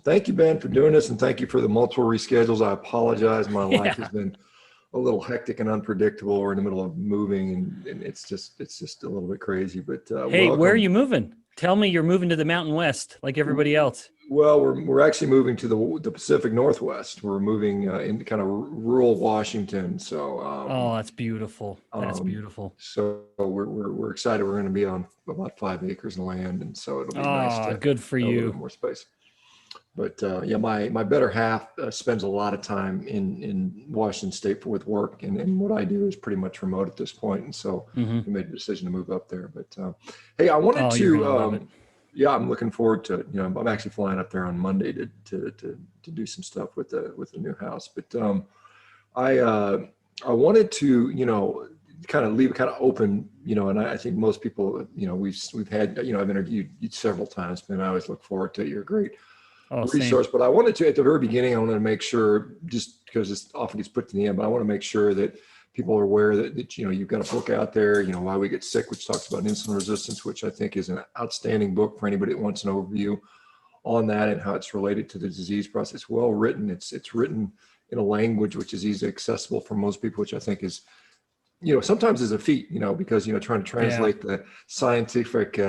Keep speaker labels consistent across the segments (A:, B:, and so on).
A: thank you, Ben, for doing this, and thank you for the multiple reschedules. I apologize. My life has been a little hectic and unpredictable. We're in the middle of moving, and it's just a little bit crazy. But
B: hey,
A: welcome.
B: Where are you moving? Tell me you're moving to the Mountain West like everybody else.
A: Well, we're actually moving to the Pacific Northwest. We're moving in kind of rural Washington. So
B: oh, that's beautiful. That's beautiful.
A: So we're excited. We're going to be on about 5 acres of land, and so it'll be nice to
B: good for
A: have a
B: you.
A: little bit more space. But yeah, my better half spends a lot of time in Washington State with work, and what I do is pretty much remote at this point. And so we made the decision to move up there. But hey, I wanted
B: you're gonna love it.
A: Yeah, I'm looking forward to it. You know, I'm actually flying up there on Monday to do some stuff with the new house. But I wanted to, you know, kind of leave it kind of open, you know, and I think most people, you know, we've had, you know, I've interviewed you several times, and I always look forward to it. You're a great resource. But I wanted to, at the very beginning, I wanted to make sure, just because this often gets put to the end, but I want to make sure that people are aware that, you know, you've got a book out there, you know, Why We Get Sick, which talks about insulin resistance, which I think is an outstanding book for anybody that wants an overview on that and how it's related to the disease process. It's well written. It's written in a language which is easily accessible for most people, which I think is, you know, sometimes is a feat, you know, because, you know, trying to translate the scientific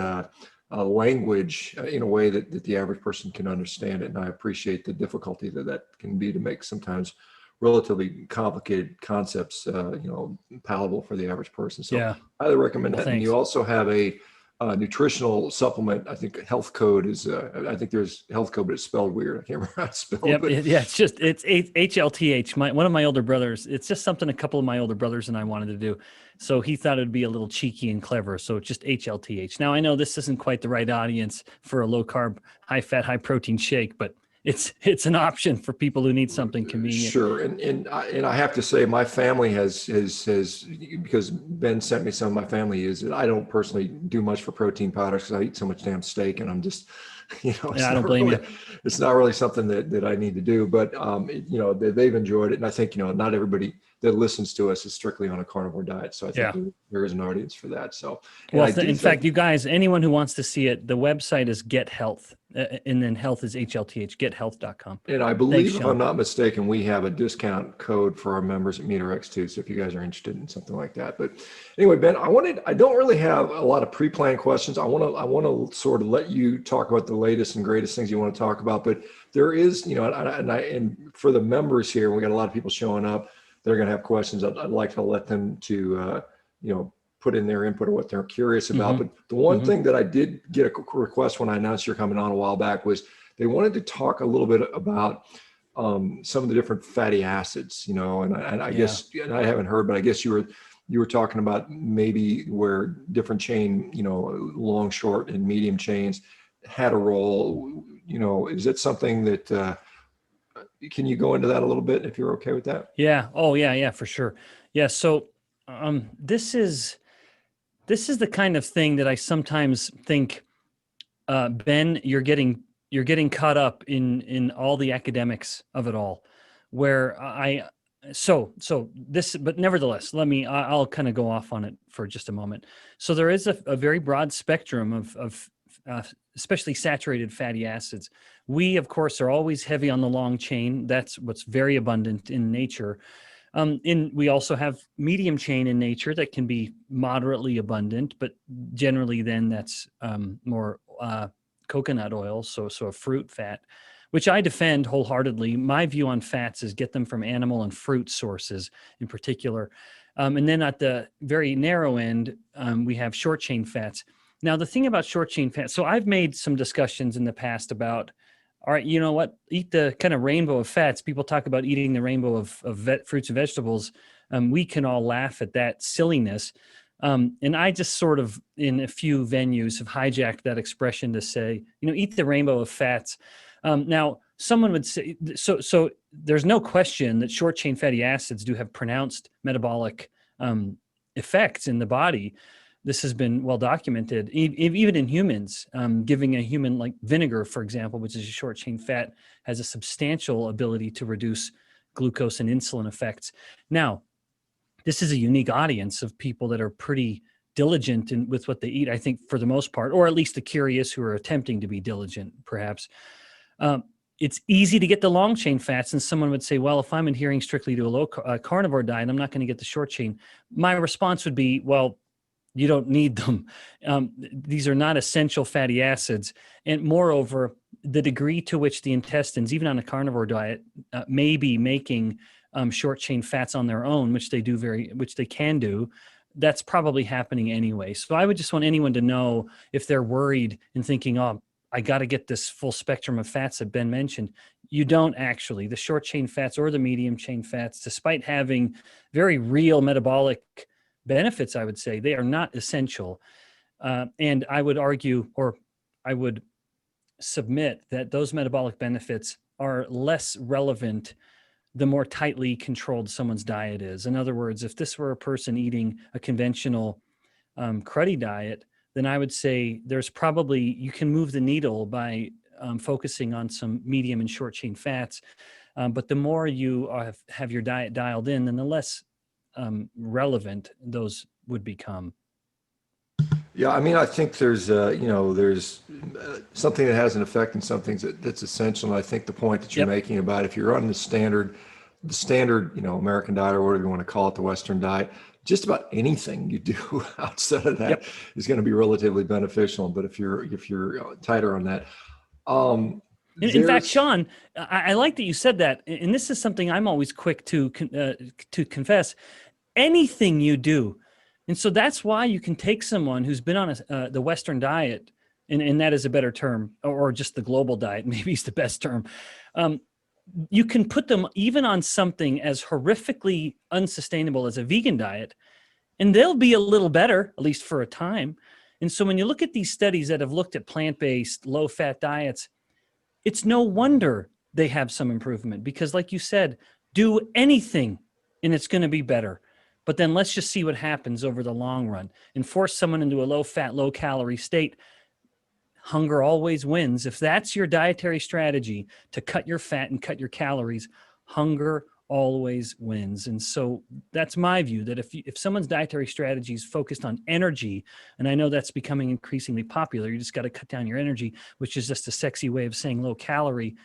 A: language in a way that the average person can understand it. And I appreciate the difficulty that can be to make sometimes relatively complicated concepts, you know, palatable for the average person. So I highly recommend that. And you also have a nutritional supplement. I think health code is, I think there's health code, but it's spelled weird. I can't remember how it's spelled.
B: It's HLTH. One of my older brothers, it's just something a couple of my older brothers and I wanted to do. So he thought it'd be a little cheeky and clever. So it's just HLTH. Now I know this isn't quite the right audience for a low carb, high fat, high protein shake, but it's an option for people who need something convenient.
A: Sure. And I have to say, my family has, because Ben sent me some of my family is that I don't personally do much for protein powders because I eat so much damn steak, and I'm just, you know,
B: I don't blame you.
A: It's not really something that I need to do, but you know, they've enjoyed it. And I think, you know, not everybody that listens to us is strictly on a carnivore diet. So I think there is an audience for that. So,
B: well, in fact, you guys, anyone who wants to see it, the website is Get Health, and then health is HLTH, gethealth.com.
A: And I believe, if I'm not mistaken, we have a discount code for our members at MeterX too. So if you guys are interested in something like that, but anyway, Ben, I don't really have a lot of pre-planned questions. I want to sort of let you talk about the latest and greatest things you want to talk about, but there is, you know, and for the members here, we got a lot of people showing up. They're going to have questions. I'd like to let them to, you know, put in their input or what they're curious about. But the one thing that I did get a request when I announced you're coming on a while back was they wanted to talk a little bit about some of the different fatty acids, you know, and I guess, and I haven't heard, but I guess you were talking about maybe where different chain, you know, long, short, and medium chains had a role. You know, is that something that, can you go into that a little bit if you're okay with that?
B: Yeah. Oh yeah, for sure. Yeah. So this is the kind of thing that I sometimes think, Ben, you're getting caught up in all the academics of it all, where but nevertheless, I'll kind of go off on it for just a moment. So there is a very broad spectrum of especially saturated fatty acids. We, of course, are always heavy on the long chain. That's what's very abundant in nature. We also have medium chain in nature that can be moderately abundant, but generally then that's more coconut oil, so a fruit fat, which I defend wholeheartedly. My view on fats is get them from animal and fruit sources in particular. And then at the very narrow end, we have short chain fats. Now, the thing about short chain fats, so I've made some discussions in the past about, all right, you know what, eat the kind of rainbow of fats. People talk about eating the rainbow of fruits and vegetables. We can all laugh at that silliness. And I just sort of, in a few venues, have hijacked that expression to say, you know, eat the rainbow of fats. Now, someone would say, so there's no question that short chain fatty acids do have pronounced metabolic effects in the body. This has been well documented, even in humans. Giving a human like vinegar, for example, which is a short chain fat, has a substantial ability to reduce glucose and insulin effects. Now, this is a unique audience of people that are pretty diligent with what they eat, I think, for the most part, or at least the curious who are attempting to be diligent, perhaps. it's easy to get the long chain fats. And someone would say, well, if I'm adhering strictly to a low carnivore diet, I'm not going to get the short chain. My response would be, well, you don't need them. These are not essential fatty acids. And moreover, the degree to which the intestines, even on a carnivore diet, may be making short chain fats on their own, which they can do, that's probably happening anyway. So I would just want anyone to know, if they're worried and thinking, oh, I got to get this full spectrum of fats that Ben mentioned. You don't actually. The short chain fats or the medium chain fats, despite having very real metabolic benefits, I would say, they are not essential. And I would argue, or I would submit, that those metabolic benefits are less relevant the more tightly controlled someone's diet is. In other words, if this were a person eating a conventional cruddy diet, then I would say there's probably, you can move the needle by focusing on some medium and short chain fats. But the more you have your diet dialed in, then the less relevant those would become.
A: Yeah, I mean, I think there's, there's something that has an effect and something that's essential. And I think the point that you're making about, if you're on the standard, American diet, or whatever you want to call it, the Western diet, just about anything you do outside of that is going to be relatively beneficial. But if you're tighter on that,
B: in fact, Sean, I like that you said that, and this is something I'm always quick to confess. Anything you do. And so that's why you can take someone who's been on the Western diet, and that is a better term, or just the global diet, maybe is the best term. You can put them even on something as horrifically unsustainable as a vegan diet, and they'll be a little better, at least for a time. And so when you look at these studies that have looked at plant-based, low-fat diets, it's no wonder they have some improvement, because like you said, do anything and it's going to be better. But then let's just see what happens over the long run and force someone into a low-fat, low-calorie state. Hunger always wins. If that's your dietary strategy, to cut your fat and cut your calories, hunger always wins. And so that's my view, that if someone's dietary strategy is focused on energy, and I know that's becoming increasingly popular, you just got to cut down your energy, which is just a sexy way of saying low calorie,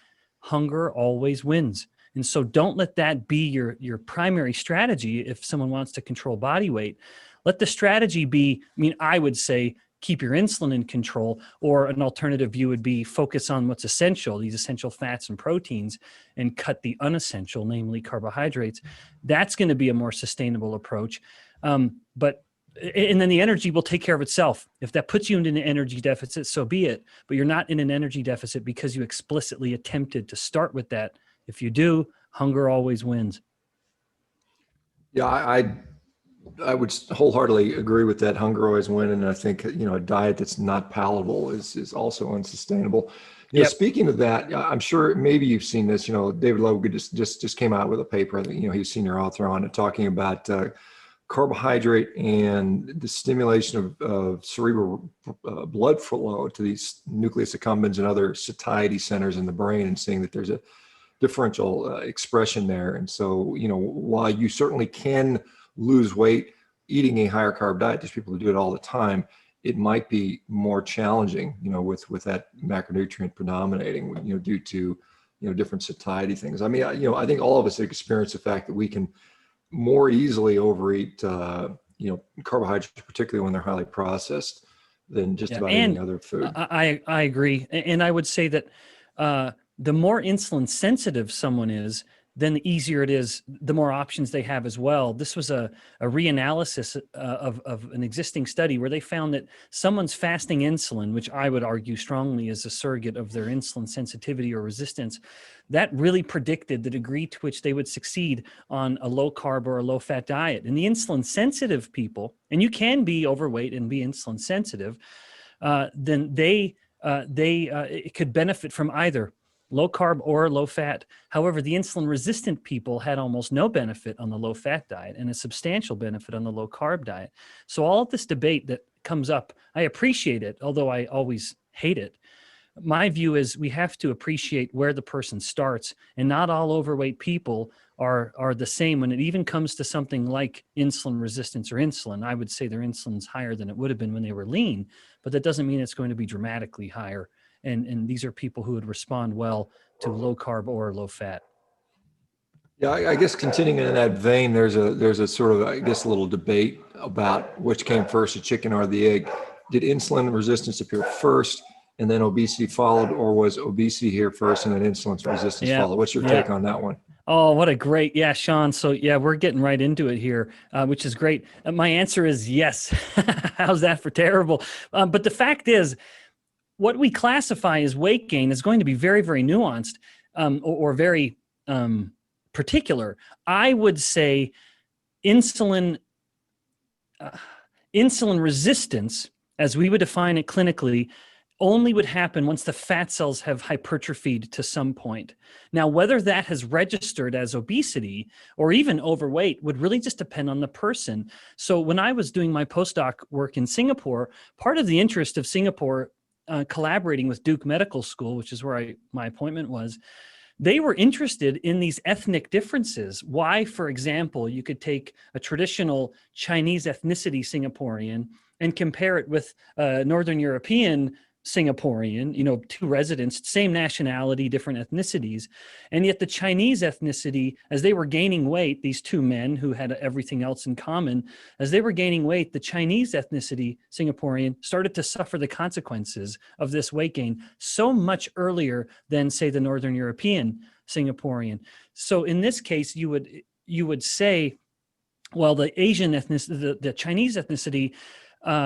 B: hunger always wins. And so don't let that be your primary strategy if someone wants to control body weight. Let the strategy be, I would say, keep your insulin in control, or an alternative view would be focus on what's essential, these essential fats and proteins, and cut the unessential, namely carbohydrates. That's going to be a more sustainable approach. And then the energy will take care of itself. If that puts you into an energy deficit, so be it. But you're not in an energy deficit because you explicitly attempted to start with that. If you do, hunger always wins.
A: Yeah, I would wholeheartedly agree with that. Hunger always wins, and I think a diet that's not palatable is also unsustainable. Speaking of that, I'm sure maybe you've seen this. David Logan just came out with a paper. He's senior author on it, talking about carbohydrate and the stimulation of cerebral blood flow to these nucleus accumbens and other satiety centers in the brain, and seeing that there's a differential expression there. And so, while you certainly can lose weight eating a higher carb diet, there's people who do it all the time, it might be more challenging, with that macronutrient predominating, due to, different satiety things. I think all of us experience the fact that we can more easily overeat, carbohydrates, particularly when they're highly processed, than just about any other food.
B: I agree. And I would say that the more insulin sensitive someone is, then the easier it is, the more options they have as well. This was a reanalysis of an existing study where they found that someone's fasting insulin, which I would argue strongly is a surrogate of their insulin sensitivity or resistance, that really predicted the degree to which they would succeed on a low carb or a low fat diet. And the insulin sensitive people, and you can be overweight and be insulin sensitive, then it could benefit from either low carb or low fat. However, the insulin resistant people had almost no benefit on the low fat diet and a substantial benefit on the low carb diet. So all of this debate that comes up, I appreciate it, although I always hate it. My view is we have to appreciate where the person starts, and not all overweight people are the same when it even comes to something like insulin resistance or insulin. I would say their insulin's higher than it would have been when they were lean, but that doesn't mean it's going to be dramatically higher. And these are people who would respond well to low carb or low fat.
A: Yeah, I guess continuing in that vein, there's a sort of, I guess, a little debate about which came first, the chicken or the egg. Did insulin resistance appear first and then obesity followed, or was obesity here first and then insulin resistance followed? What's your take on that one?
B: Oh, what a great, yeah, Sean. So yeah, we're getting right into it here, which is great. My answer is yes. How's that for terrible? But the fact is, what we classify as weight gain is going to be very, very nuanced, or very particular. I would say insulin resistance, as we would define it clinically, only would happen once the fat cells have hypertrophied to some point. Now, whether that has registered as obesity or even overweight would really just depend on the person. So when I was doing my postdoc work in Singapore, part of the interest of Singapore collaborating with Duke Medical School, which is where my appointment was, they were interested in these ethnic differences. Why, for example, you could take a traditional Chinese ethnicity Singaporean and compare it with a Northern European Singaporean, two residents, same nationality, different ethnicities. And yet the Chinese ethnicity, as they were gaining weight, these two men who had everything else in common, as they were gaining weight, the Chinese ethnicity Singaporean started to suffer the consequences of this weight gain so much earlier than, say, the Northern European Singaporean. So in this case, you would say, well, the Asian ethnicity, the Chinese ethnicity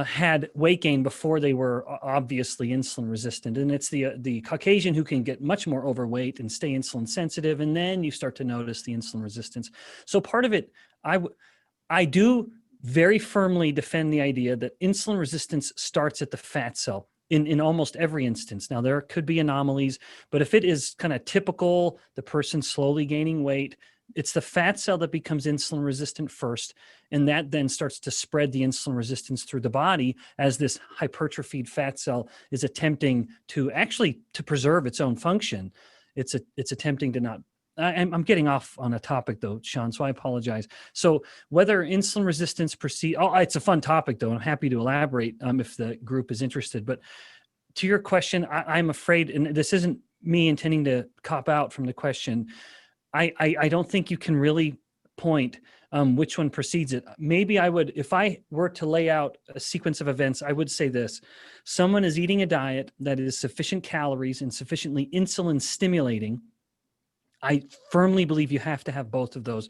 B: had weight gain before they were obviously insulin resistant. And it's the Caucasian who can get much more overweight and stay insulin sensitive. And then you start to notice the insulin resistance. So part of it, I do very firmly defend the idea that insulin resistance starts at the fat cell in almost every instance. Now, there could be anomalies, but if it is kind of typical, the person slowly gaining weight, it's the fat cell that becomes insulin resistant first, and that then starts to spread the insulin resistance through the body as this hypertrophied fat cell is attempting to preserve its own function. It's attempting to not. I'm getting off on a topic though, Sean, so I apologize. So whether insulin resistance proceeds, it's a fun topic though, and I'm happy to elaborate if the group is interested. But to your question, I'm afraid, and this isn't me intending to cop out from the question, I don't think you can really point which one precedes it. Maybe I would, if I were to lay out a sequence of events, I would say this. Someone is eating a diet that is sufficient calories and sufficiently insulin stimulating. I firmly believe you have to have both of those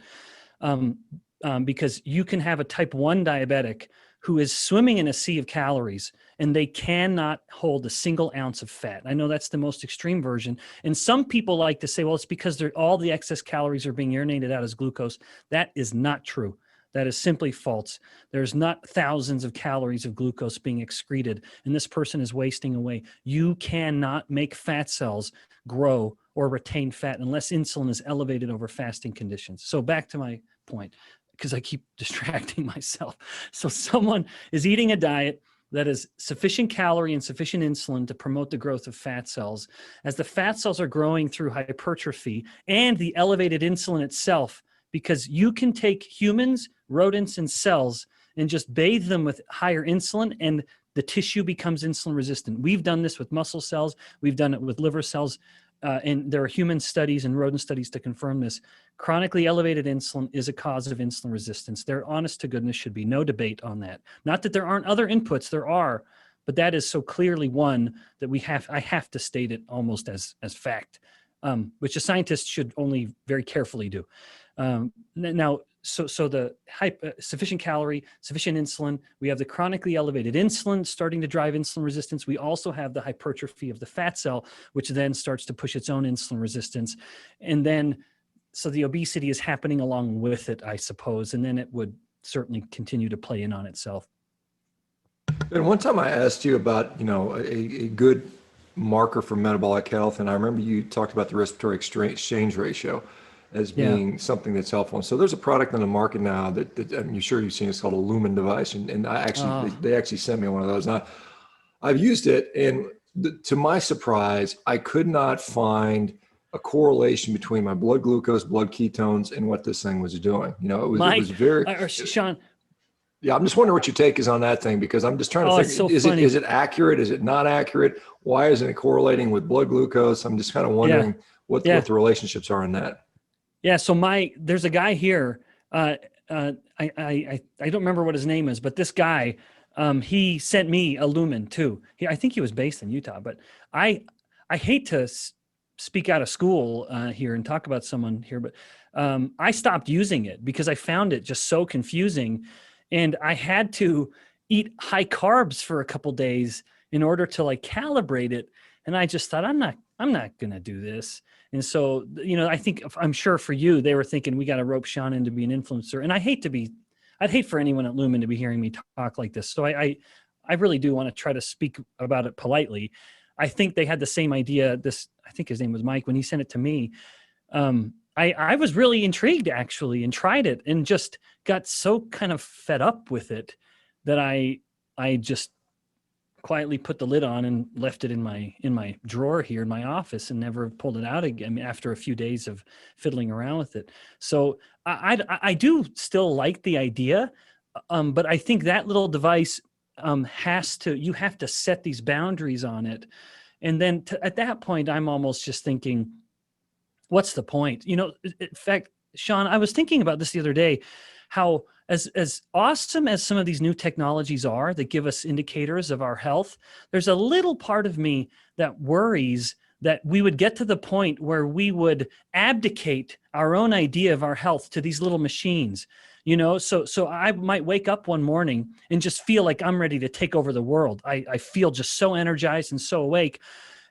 B: because you can have a type 1 diabetic who is swimming in a sea of calories and they cannot hold a single ounce of fat. I know that's the most extreme version. And some people like to say, well, it's because all the excess calories are being urinated out as glucose. That is not true. That is simply false. There's not thousands of calories of glucose being excreted, and this person is wasting away. You cannot make fat cells grow or retain fat unless insulin is elevated over fasting conditions. So back to my point, because I keep distracting myself. So someone is eating a diet that is sufficient calorie and sufficient insulin to promote the growth of fat cells. As the fat cells are growing through hypertrophy and the elevated insulin itself, because you can take humans, rodents, and cells and just bathe them with higher insulin and the tissue becomes insulin resistant. We've done this with muscle cells. We've done it with liver cells. And there are human studies and rodent studies to confirm this. Chronically elevated insulin is a cause of insulin resistance. There, honest to goodness, should be no debate on that. Not that there aren't other inputs, there are, but that is so clearly one that I have to state it almost as fact, which a scientist should only very carefully do. Now, so the sufficient calorie, sufficient insulin, we have the chronically elevated insulin starting to drive insulin resistance. We also have the hypertrophy of the fat cell, which then starts to push its own insulin resistance. And then, so the obesity is happening along with it, I suppose, and then it would certainly continue to play in on itself.
A: And one time I asked you about, a good marker for metabolic health, and I remember you talked about the respiratory exchange ratio as being something that's helpful. And so there's a product on the market now that I'm sure you've seen. It's called a Lumen device, and I actually they actually sent me one of those. Now, I've used it, and to my surprise, I could not find a correlation between my blood glucose, blood ketones, and what this thing was doing. It was very.
B: Sean.
A: Yeah, I'm just wondering what your take is on that thing, because I'm just trying to think, is it accurate? Is it not accurate? Why isn't it correlating with blood glucose? I'm just kind of wondering what
B: Yeah.
A: the relationships are in that.
B: Yeah. So there's a guy here. I don't remember what his name is, but this guy, he sent me a lumen too. I think he was based in Utah, but I hate to speak out of school here and talk about someone here, but I stopped using it because I found it just so confusing, and I had to eat high carbs for a couple days in order to like calibrate it. And I just thought, I'm not going to do this. And so, I'm sure for you, they were thinking we got to rope Shawn in to be an influencer. And I'd hate for anyone at Lumen to be hearing me talk like this. So I really do want to try to speak about it politely. I think they had the same idea. I think his name was Mike when he sent it to me. I was really intrigued actually and tried it and just got so kind of fed up with it that I just quietly put the lid on and left it in my drawer here in my office and never pulled it out again after a few days of fiddling around with it. So I do still like the idea, but I think that little device you have to set these boundaries on it. And then at that point, I'm almost just thinking, what's the point? In fact, Shawn, I was thinking about this the other day, how as awesome as some of these new technologies are that give us indicators of our health, there's a little part of me that worries that we would get to the point where we would abdicate our own idea of our health to these little machines. So I might wake up one morning and just feel like I'm ready to take over the world. I feel just so energized and so awake.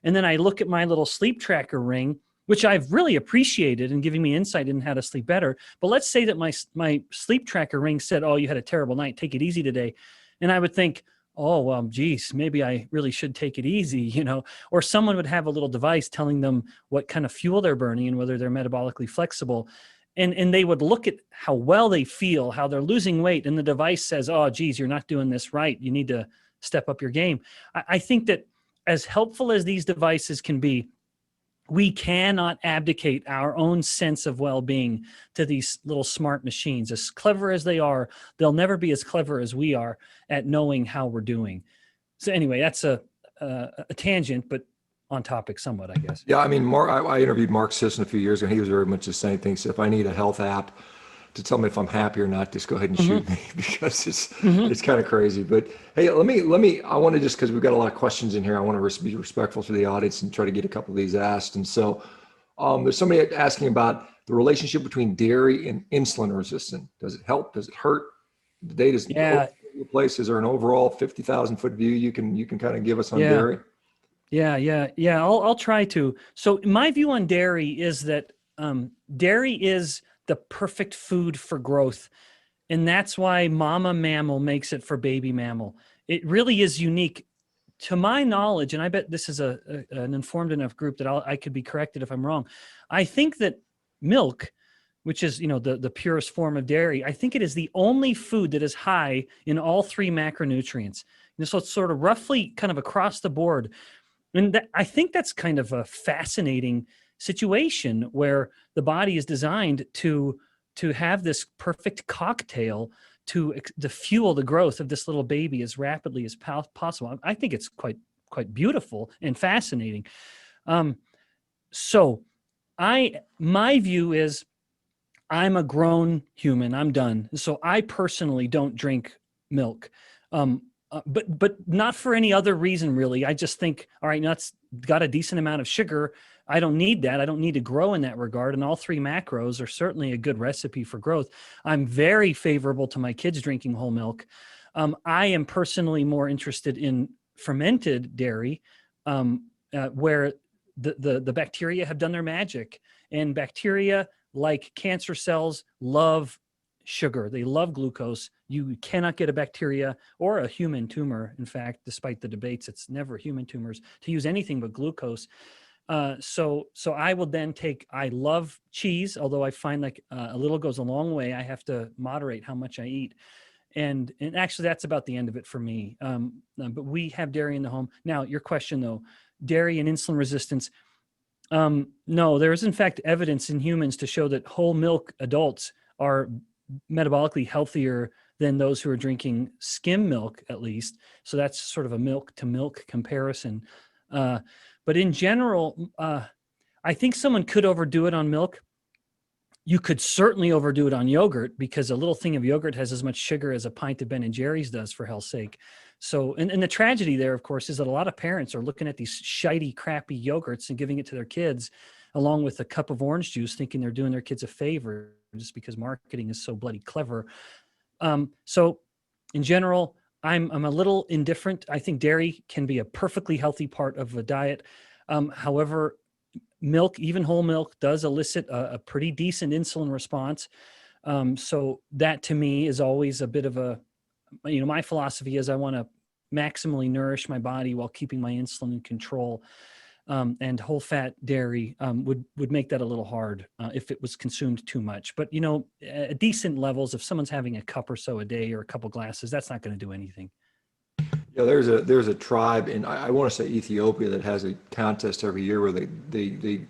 B: And then I look at my little sleep tracker ring, which I've really appreciated and giving me insight in how to sleep better. But let's say that my sleep tracker ring said, oh, you had a terrible night, take it easy today. And I would think, oh, well, geez, maybe I really should take it easy, or someone would have a little device telling them what kind of fuel they're burning and whether they're metabolically flexible. And they would look at how well they feel, how they're losing weight. And the device says, oh, geez, you're not doing this right. You need to step up your game. I think that as helpful as these devices can be, we cannot abdicate our own sense of well-being to these little smart machines. As clever as they are, they'll never be as clever as we are at knowing how we're doing. So anyway, that's a tangent, but on topic somewhat, I guess.
A: Yeah, I mean, I interviewed Mark Sisson a few years ago, and he was very much the same thing. So if I need a health app to tell me if I'm happy or not, just go ahead and shoot me, because it's kind of crazy. But hey, let me. I want to just, because we've got a lot of questions in here, I want to be respectful to the audience and try to get a couple of these asked. And so there's somebody asking about the relationship between dairy and insulin resistance. Does it help? Does it hurt? The data's all over the place. Is there an overall 50,000 foot view you can kind of give us on dairy?
B: Yeah. I'll try to. So my view on dairy is that dairy is the perfect food for growth. And that's why mama mammal makes it for baby mammal. It really is unique to my knowledge. And I bet this is an informed enough group that I could be corrected if I'm wrong. I think that milk, which is, the purest form of dairy, I think it is the only food that is high in all three macronutrients. So it's sort of roughly kind of across the board. And I think that's kind of a fascinating situation where the body is designed to have this perfect cocktail to fuel the growth of this little baby as rapidly as possible. I think it's quite beautiful and fascinating. So my view is I'm a grown human. I'm done. So I personally don't drink milk. But not for any other reason, really. I just think, all right, nuts got a decent amount of sugar. I don't need that. I don't need to grow in that regard. And all three macros are certainly a good recipe for growth. I'm very favorable to my kids drinking whole milk. I am personally more interested in fermented dairy, where the bacteria have done their magic. And bacteria, like cancer cells, love sugar. They love glucose. You cannot get a bacteria or a human tumor. In fact, despite the debates, it's never human tumors to use anything but glucose. So I will then I love cheese, although I find like a little goes a long way. I have to moderate how much I eat. And actually that's about the end of it for me. But we have dairy in the home. Now, your question though, dairy and insulin resistance. No, there is in fact evidence in humans to show that whole milk adults are metabolically healthier than those who are drinking skim milk, at least. So that's sort of a milk to milk comparison. But in general, I think someone could overdo it on milk. You could certainly overdo it on yogurt, because a little thing of yogurt has as much sugar as a pint of Ben & Jerry's does, for hell's sake. So, and the tragedy there, of course, is that a lot of parents are looking at these shitey, crappy yogurts and giving it to their kids along with a cup of orange juice, thinking they're doing their kids a favor just because marketing is so bloody clever. So in general, I'm a little indifferent. I think dairy can be a perfectly healthy part of a diet. However, milk, even whole milk, does elicit a pretty decent insulin response. So that to me is always a bit of a, my philosophy is I want to maximally nourish my body while keeping my insulin in control. And whole fat dairy would make that a little hard if it was consumed too much. But, at decent levels, if someone's having a cup or so a day or a couple glasses, that's not going to do anything.
A: Yeah, there's a tribe in, I want to say Ethiopia, that has a contest every year where they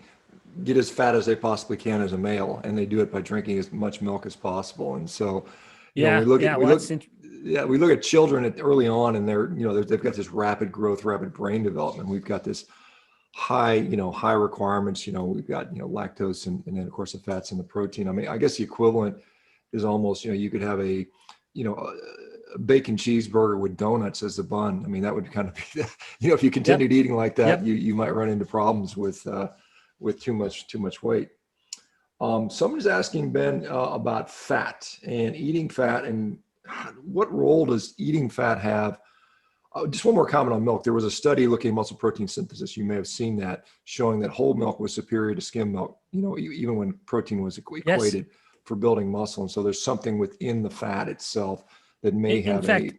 A: get as fat as they possibly can as a male, and they do it by drinking as much milk as possible. And so, we look at children early on, and they've got this rapid growth, rapid brain development. We've got this high requirements. We've got lactose and then of course the fats and the protein. I mean, I guess the equivalent is almost you could have a bacon cheeseburger with donuts as the bun. I mean, that would kind of be if you continued eating like that, you might run into problems with too much weight. Someone's asking Ben about fat and eating fat, and what role does eating fat have? Just one more comment on milk. There was a study looking at muscle protein synthesis. You may have seen that, showing that whole milk was superior to skim milk, even when protein was equated for building muscle. And so there's something within the fat itself that may have a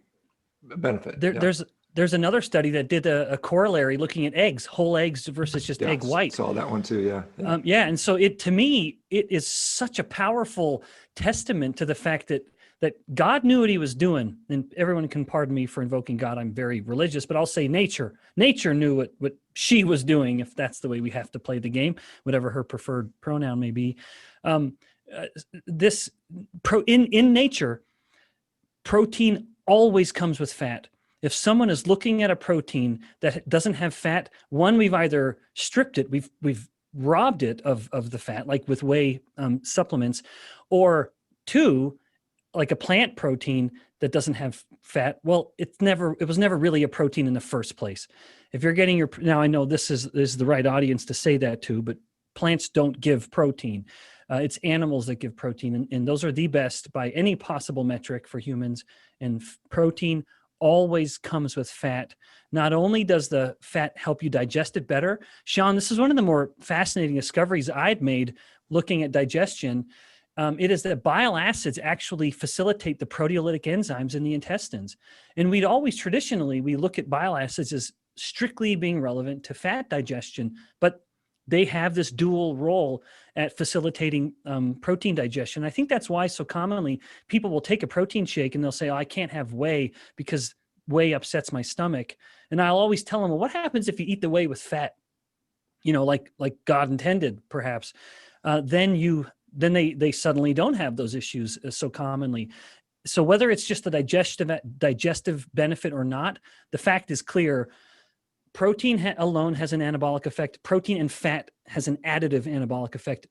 A: benefit.
B: There's another study that did a corollary looking at eggs, whole eggs versus just egg white.
A: Saw that one too.
B: And so to me, it is such a powerful testament to the fact that God knew what he was doing. And everyone can pardon me for invoking God. I'm very religious, but I'll say nature knew what she was doing, if that's the way we have to play the game, whatever her preferred pronoun may be. In nature, protein always comes with fat. If someone is looking at a protein that doesn't have fat, one, we've either stripped it, we've robbed it of the fat, like with whey supplements, or two, like a plant protein that doesn't have fat. Well, it was never really a protein in the first place. If you're getting now I know this is the right audience to say that to, but plants don't give protein. It's animals that give protein, and those are the best by any possible metric for humans. And protein always comes with fat. Not only does the fat help you digest it better, Shawn, this is one of the more fascinating discoveries I'd made looking at digestion. It is that bile acids actually facilitate the proteolytic enzymes in the intestines. And we look at bile acids as strictly being relevant to fat digestion, but they have this dual role at facilitating protein digestion. I think that's why so commonly people will take a protein shake and they'll say, "Oh, I can't have whey because whey upsets my stomach." And I'll always tell them, "Well, what happens if you eat the whey with fat? Like God intended, perhaps." Then they suddenly don't have those issues so commonly. So whether it's just the digestive benefit or not, the fact is clear. Protein alone has an anabolic effect. Protein and fat has an additive anabolic effect,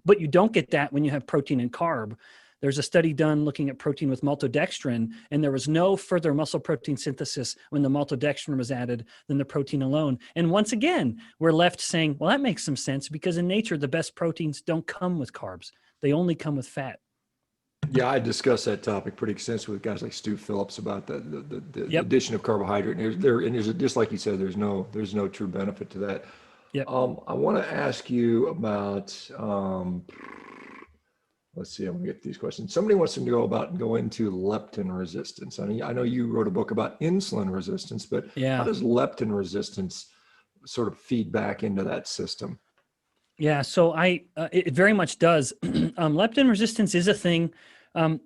B: but you don't get that when you have protein and carb. There's a study done looking at protein with maltodextrin, and there was no further muscle protein synthesis when the maltodextrin was added than the protein alone. And once again, we're left saying, well, that makes some sense because in nature, the best proteins don't come with carbs. They only come with fat.
A: Yeah, I discussed that topic pretty extensively with guys like Stu Phillips about the addition of carbohydrate. And there's just like you said, there's no true benefit to that.
B: Yep.
A: I want to ask you about, let's see, I'm gonna get these questions. Somebody wants to go into leptin resistance. I know you wrote a book about insulin resistance, but how does leptin resistance sort of feed back into that system?
B: Yeah, so it very much does. Leptin resistance is a thing,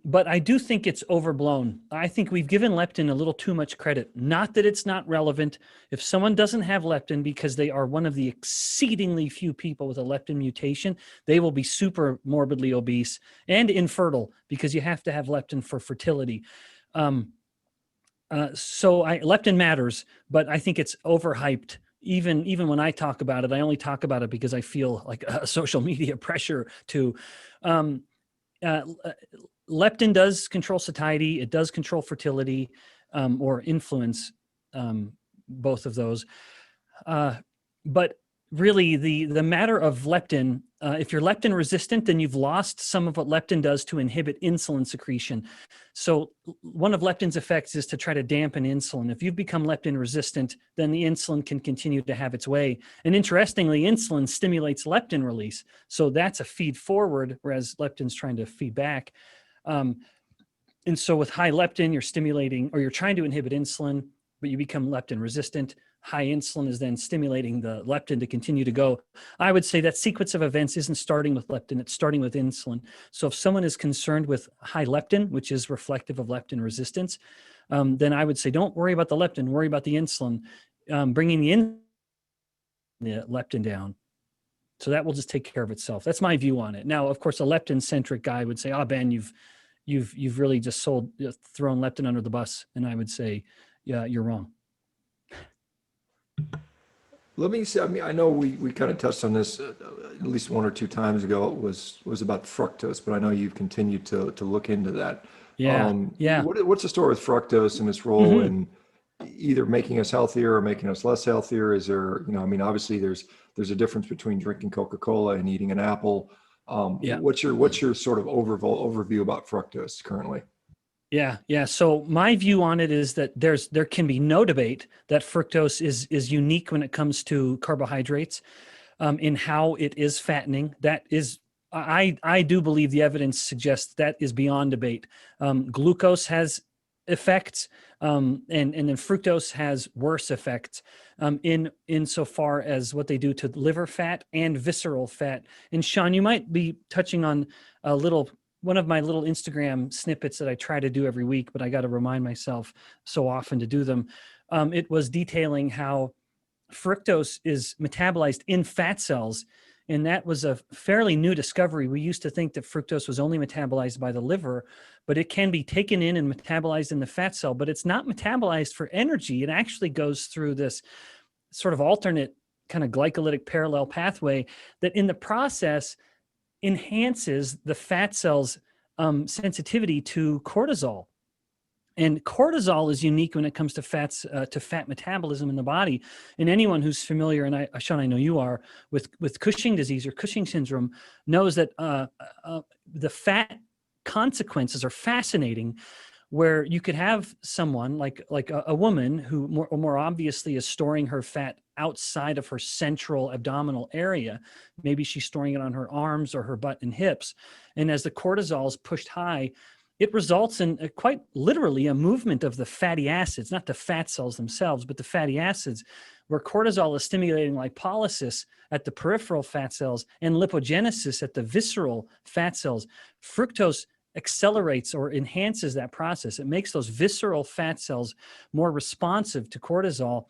B: but I do think it's overblown. I think we've given leptin a little too much credit. Not that it's not relevant. If someone doesn't have leptin because they are one of the exceedingly few people with a leptin mutation, they will be super morbidly obese and infertile because you have to have leptin for fertility. So leptin matters, but I think it's overhyped even when I talk about it, I only talk about it because I feel like a social media pressure to. Um, uh, Leptin does control satiety. It does control fertility, or influence both of those. But really, the matter of leptin, if you're leptin resistant, then you've lost some of what leptin does to inhibit insulin secretion. So one of leptin's effects is to try to dampen insulin. If you've become leptin resistant, then the insulin can continue to have its way. And interestingly, insulin stimulates leptin release. So that's a feed forward, whereas leptin's trying to feed back. And so with high leptin, you're stimulating, or you're trying to inhibit insulin, but you become leptin resistant. High insulin is then stimulating the leptin to continue to go. I would say that sequence of events isn't starting with leptin, it's starting with insulin. So if someone is concerned with high leptin, which is reflective of leptin resistance, then I would say, don't worry about the leptin, worry about the insulin, bringing the leptin down. So that will just take care of itself. That's my view on it. Now, of course, a leptin-centric guy would say, "Oh, Ben, you've really just thrown leptin under the bus," and I would say, "Yeah, you're wrong."
A: Let me say, I mean, I know we kind of touched on this at least one or two times ago. It was about fructose, but I know you've continued to look into that.
B: Yeah, yeah.
A: What's the story with fructose and its role
B: Hmm.
A: in either making us healthier or making us less healthier? Is there, I mean, obviously there's a difference between drinking Coca-Cola and eating an apple.
B: Yeah.
A: What's your sort of overview about fructose currently?
B: Yeah, yeah. So my view on it is that there can be no debate that fructose is unique when it comes to carbohydrates, in how it is fattening. That is, I do believe the evidence suggests that is beyond debate. Glucose has effects, and then fructose has worse effects, in insofar as what they do to liver fat and visceral fat. And Shawn, you might be touching on a little one of my little Instagram snippets that I try to do every week, but I got to remind myself so often to do them. It was detailing how fructose is metabolized in fat cells. And that was a fairly new discovery. We used to think that fructose was only metabolized by the liver, but it can be taken in and metabolized in the fat cell, but it's not metabolized for energy. It actually goes through this sort of alternate kind of glycolytic parallel pathway that in the process enhances the fat cells' sensitivity to cortisol. And cortisol is unique when it comes to fats, to fat metabolism in the body. And anyone who's familiar, and Shawn, I know you are, with Cushing disease or Cushing syndrome, knows that the fat consequences are fascinating, where you could have someone like a woman who more obviously is storing her fat outside of her central abdominal area. Maybe she's storing it on her arms or her butt and hips. And as the cortisol is pushed high, it results in quite literally a movement of the fatty acids, not the fat cells themselves, but the fatty acids, where cortisol is stimulating lipolysis at the peripheral fat cells and lipogenesis at the visceral fat cells. Fructose accelerates or enhances that process. It makes those visceral fat cells more responsive to cortisol.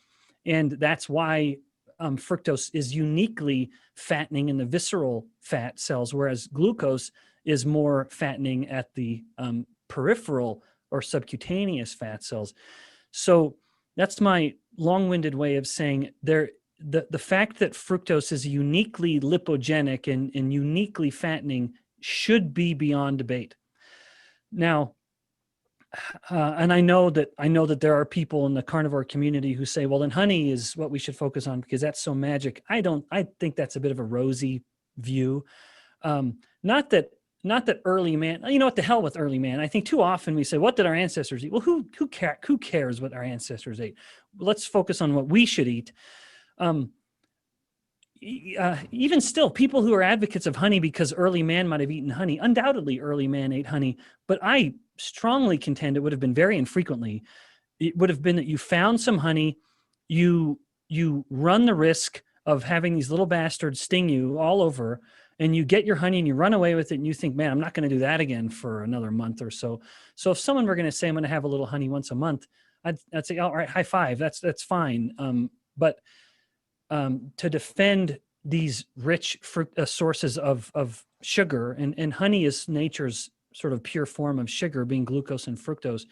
B: And that's why fructose is uniquely fattening in the visceral fat cells, whereas glucose is more fattening at the peripheral or subcutaneous fat cells. So that's my long-winded way of saying the fact that fructose is uniquely lipogenic and uniquely fattening should be beyond debate. Now, and I know that there are people in the carnivore community who say, well, then honey is what we should focus on because that's so magic. I think that's a bit of a rosy view. Not that early man, you know what, the hell with early man. I think too often we say, what did our ancestors eat? Well, who cares what our ancestors ate? Let's focus on what we should eat. Even still, people who are advocates of honey because early man might have eaten honey, undoubtedly early man ate honey, but I strongly contend it would have been very infrequently. It would have been that you found some honey, you run the risk of having these little bastards sting you all over, and you get your honey and you run away with it and you think, man, I'm not going to do that again for another month or so. So if someone were going to say, I'm going to have a little honey once a month, I'd say, all right, high five, that's fine. But to defend these rich fruit sources of sugar, and honey is nature's sort of pure form of sugar, being glucose and fructose.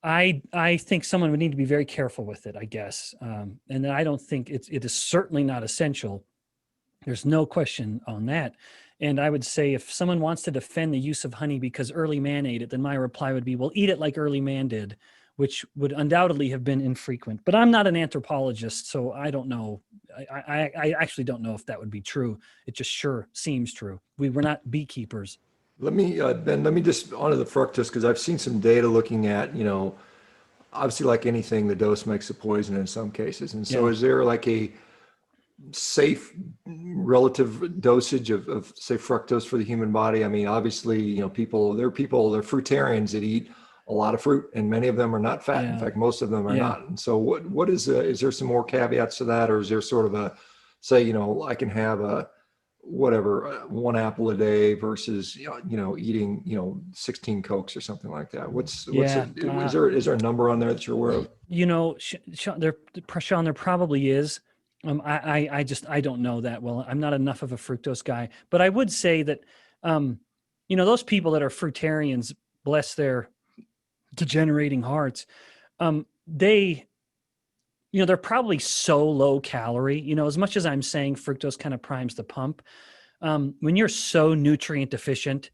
B: I think someone would need to be very careful with it, I guess. And I don't think it is certainly not essential. There's no question on that. And I would say if someone wants to defend the use of honey because early man ate it, then my reply would be, well, eat it like early man did, which would undoubtedly have been infrequent. But I'm not an anthropologist, so I don't know. I actually don't know if that would be true. It just sure seems true. We were not beekeepers.
A: Let me, Ben, let me just onto the fructose, because I've seen some data looking at, obviously like anything, the dose makes the poison in some cases. And so
B: Yeah.
A: is there like a safe relative dosage of say fructose for the human body? I mean, obviously, they're fruitarians that eat a lot of fruit, and many of them are not fat. In
B: Yeah.
A: fact, most of them are
B: Yeah.
A: not. And so what is there some more caveats to that? Or is there sort of a, say, I can have a, whatever, one apple a day versus, eating, 16 Cokes or something like that?
B: Yeah.
A: Is there a number on there that you're aware of?
B: Sean, there probably is. I don't know that well. I'm not enough of a fructose guy, but I would say that, those people that are fruitarians, bless their degenerating hearts, they're probably so low calorie, as much as I'm saying fructose kind of primes the pump. When you're so nutrient deficient,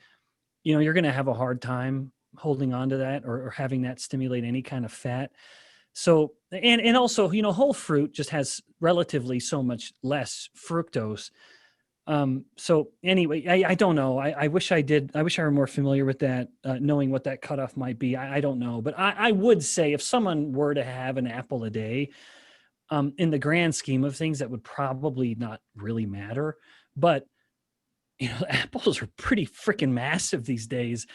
B: you're going to have a hard time holding on to that or having that stimulate any kind of fat. So, and also, whole fruit just has relatively so much less fructose. So anyway, I don't know. I wish I did. I wish I were more familiar with that, knowing what that cutoff might be. I don't know, but I would say if someone were to have an apple a day, in the grand scheme of things, that would probably not really matter. But, apples are pretty freaking massive these days.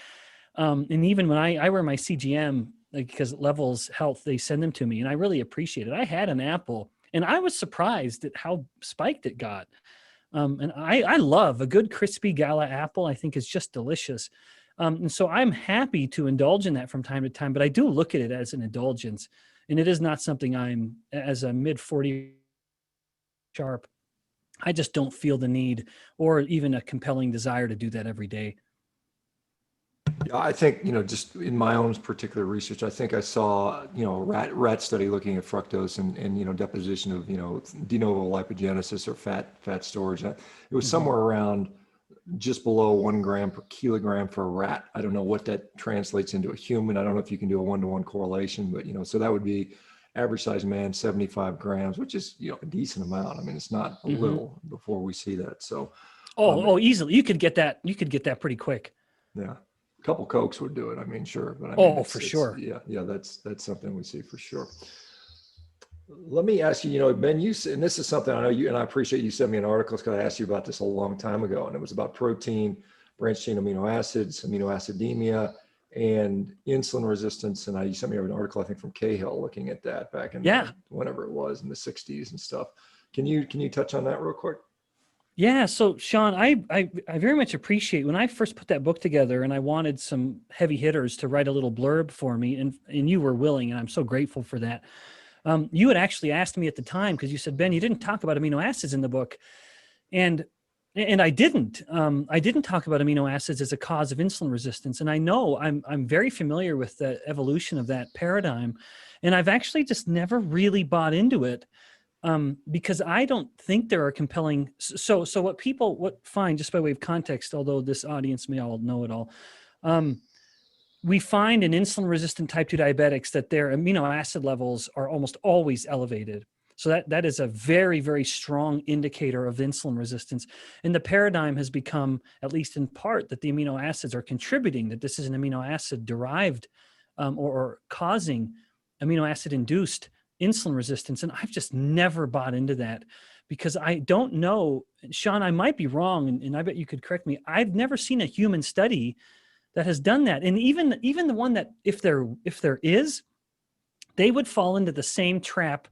B: And even when I wear my CGM, because Levels Health, they send them to me, and I really appreciate it. I had an apple, and I was surprised at how spiked it got. And I love a good crispy gala apple. I think is just delicious. And so I'm happy to indulge in that from time to time, but I do look at it as an indulgence, and it is not something I'm, as a mid-40 sharp, I just don't feel the need or even a compelling desire to do that every day.
A: Yeah, I think, just in my own particular research, I think I saw, a rat study looking at fructose and deposition of, de novo lipogenesis or fat storage. It was somewhere around just below 1 gram per kilogram for a rat. I don't know what that translates into a human. I don't know if you can do a 1-to-1 correlation, but, so that would be average size man, 75 grams, which is, a decent amount. I mean, it's not a little before we see that. So,
B: easily. You could get that. You could get that pretty quick.
A: yeah. Couple Cokes would do it. I mean, sure, but I mean,
B: for sure.
A: Yeah, that's something we see for sure. Let me ask you, Ben, and this is something I know you, and I appreciate you sent me an article because I asked you about this a long time ago, and it was about protein, branched chain amino acids, amino acidemia, and insulin resistance. And you sent me an article, I think, from Cahill looking at that back in whenever it was in the 60s and stuff. Can you touch on that real quick?
B: Yeah. So Sean, I very much appreciate when I first put that book together and I wanted some heavy hitters to write a little blurb for me, and you were willing, and I'm so grateful for that. You had actually asked me at the time, because you said, Ben, you didn't talk about amino acids in the book. And I didn't talk about amino acids as a cause of insulin resistance. And I know I'm very familiar with the evolution of that paradigm. And I've actually just never really bought into it. Because I don't think there are compelling. So what people find, just by way of context, although this audience may all know it all, we find in insulin resistant type 2 diabetics that their amino acid levels are almost always elevated. So that is a very, very strong indicator of insulin resistance. And the paradigm has become, at least in part, that the amino acids are contributing, that this is an amino acid derived or causing amino acid induced insulin resistance. And I've just never bought into that, because I don't know, Sean, I might be wrong, and I bet you could correct me. I've never seen a human study that has done that. And even the one that, if there is, they would fall into the same trap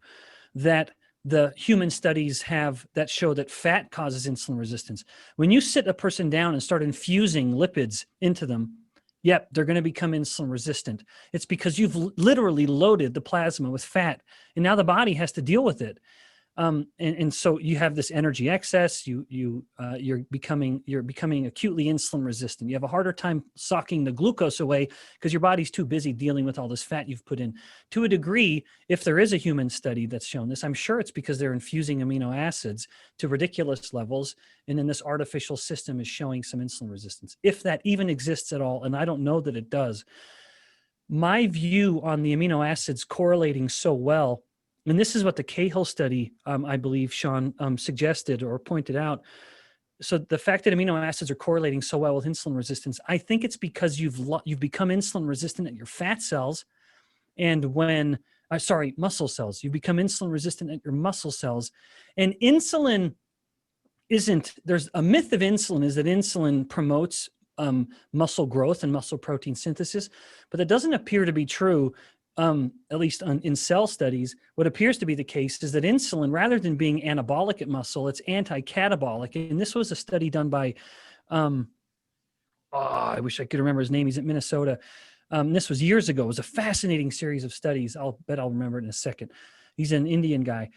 B: that the human studies have that show that fat causes insulin resistance. When you sit a person down and start infusing lipids into them, yep, they're going to become insulin resistant. It's because you've literally loaded the plasma with fat, and now the body has to deal with it. And so you have this energy excess. You're becoming acutely insulin resistant. You have a harder time sucking the glucose away because your body's too busy dealing with all this fat you've put in. To a degree, if there is a human study that's shown this, I'm sure it's because they're infusing amino acids to ridiculous levels, and then this artificial system is showing some insulin resistance, if that even exists at all. And I don't know that it does. My view on the amino acids correlating so well, and this is what the Cahill study, I believe, Shawn, suggested or pointed out. So the fact that amino acids are correlating so well with insulin resistance, I think it's because you've become insulin resistant at your fat cells, and muscle cells. You've become insulin resistant at your muscle cells, and insulin there's a myth of insulin is that insulin promotes muscle growth and muscle protein synthesis, but that doesn't appear to be true. At least in cell studies, what appears to be the case is that insulin, rather than being anabolic at muscle, it's anti-catabolic. And this was a study done by, I wish I could remember his name. He's at Minnesota. This was years ago. It was a fascinating series of studies. I'll remember it in a second. He's an Indian guy.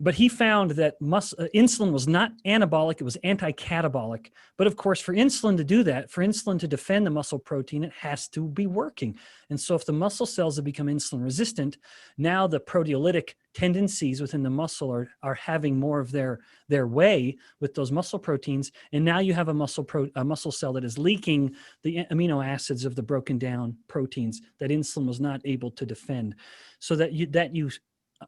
B: But he found that insulin was not anabolic, it was anti-catabolic. But of course, for insulin to do that, for insulin to defend the muscle protein, it has to be working. And so if the muscle cells have become insulin resistant, now the proteolytic tendencies within the muscle are having more of their way with those muscle proteins. And now you have a muscle cell that is leaking the amino acids of the broken down proteins that insulin was not able to defend. So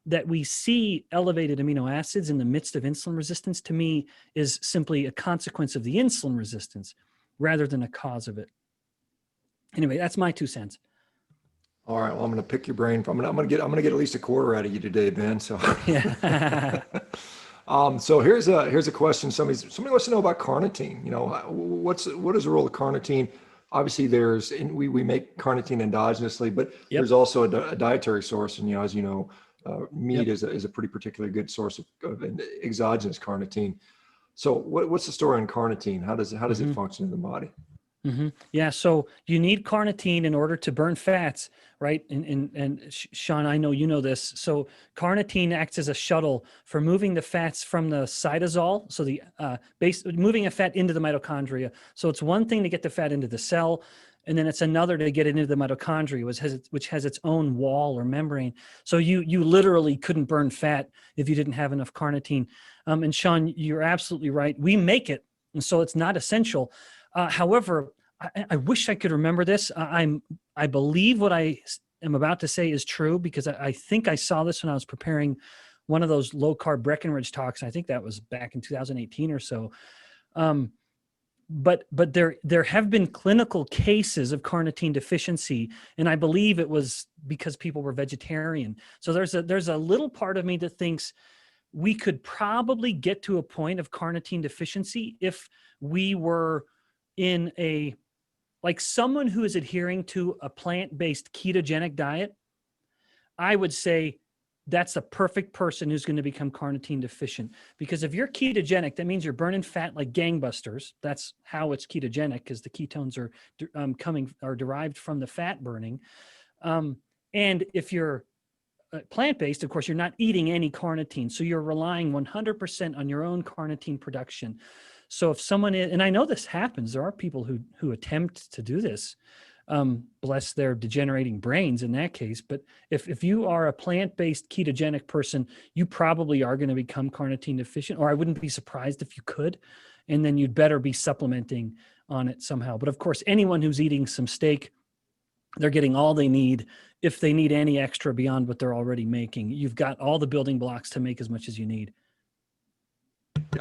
B: that we see elevated amino acids in the midst of insulin resistance, to me, is simply a consequence of the insulin resistance rather than a cause of it. Anyway, that's my 2 cents.
A: All right. Well, I'm going to pick your brain. I'm going to get at least a quarter out of you today, Ben. So,
B: Yeah.
A: So here's a question. Somebody wants to know about carnitine. What is the role of carnitine? Obviously, we make carnitine endogenously, but there's also a dietary source. And as you know, meat is a pretty particularly good source of exogenous carnitine. So what's the story on carnitine? How does it function in the body?
B: Yeah, so you need carnitine in order to burn fats, right? And Shawn, I know you know this. So carnitine acts as a shuttle for moving the fats from the cytosol, so the moving a fat into the mitochondria. So it's one thing to get the fat into the cell, and then it's another to get it into the mitochondria, which has its own wall or membrane. So you literally couldn't burn fat if you didn't have enough carnitine. And Shawn, you're absolutely right. We make it, and so it's not essential. However, I wish I could remember this. I believe what I am about to say is true, because I think I saw this when I was preparing one of those low-carb Breckenridge talks. I think that was back in 2018 or so. But there have been clinical cases of carnitine deficiency, and I believe it was because people were vegetarian. So there's a little part of me that thinks we could probably get to a point of carnitine deficiency if we were in like someone who is adhering to a plant-based ketogenic diet. I would say that's a perfect person who's going to become carnitine deficient, because if you're ketogenic, that means you're burning fat like gangbusters. That's how it's ketogenic, because the ketones are derived from the fat burning. And if you're plant-based, of course, you're not eating any carnitine. So you're relying 100% on your own carnitine production. So if someone is, and I know this happens, there are people who attempt to do this, bless their degenerating brains in that case. But if you are a plant-based ketogenic person, you probably are going to become carnitine deficient, or I wouldn't be surprised if you could, and then you'd better be supplementing on it somehow. But of course, anyone who's eating some steak, they're getting all they need. If they need any extra beyond what they're already making, you've got all the building blocks to make as much as you need.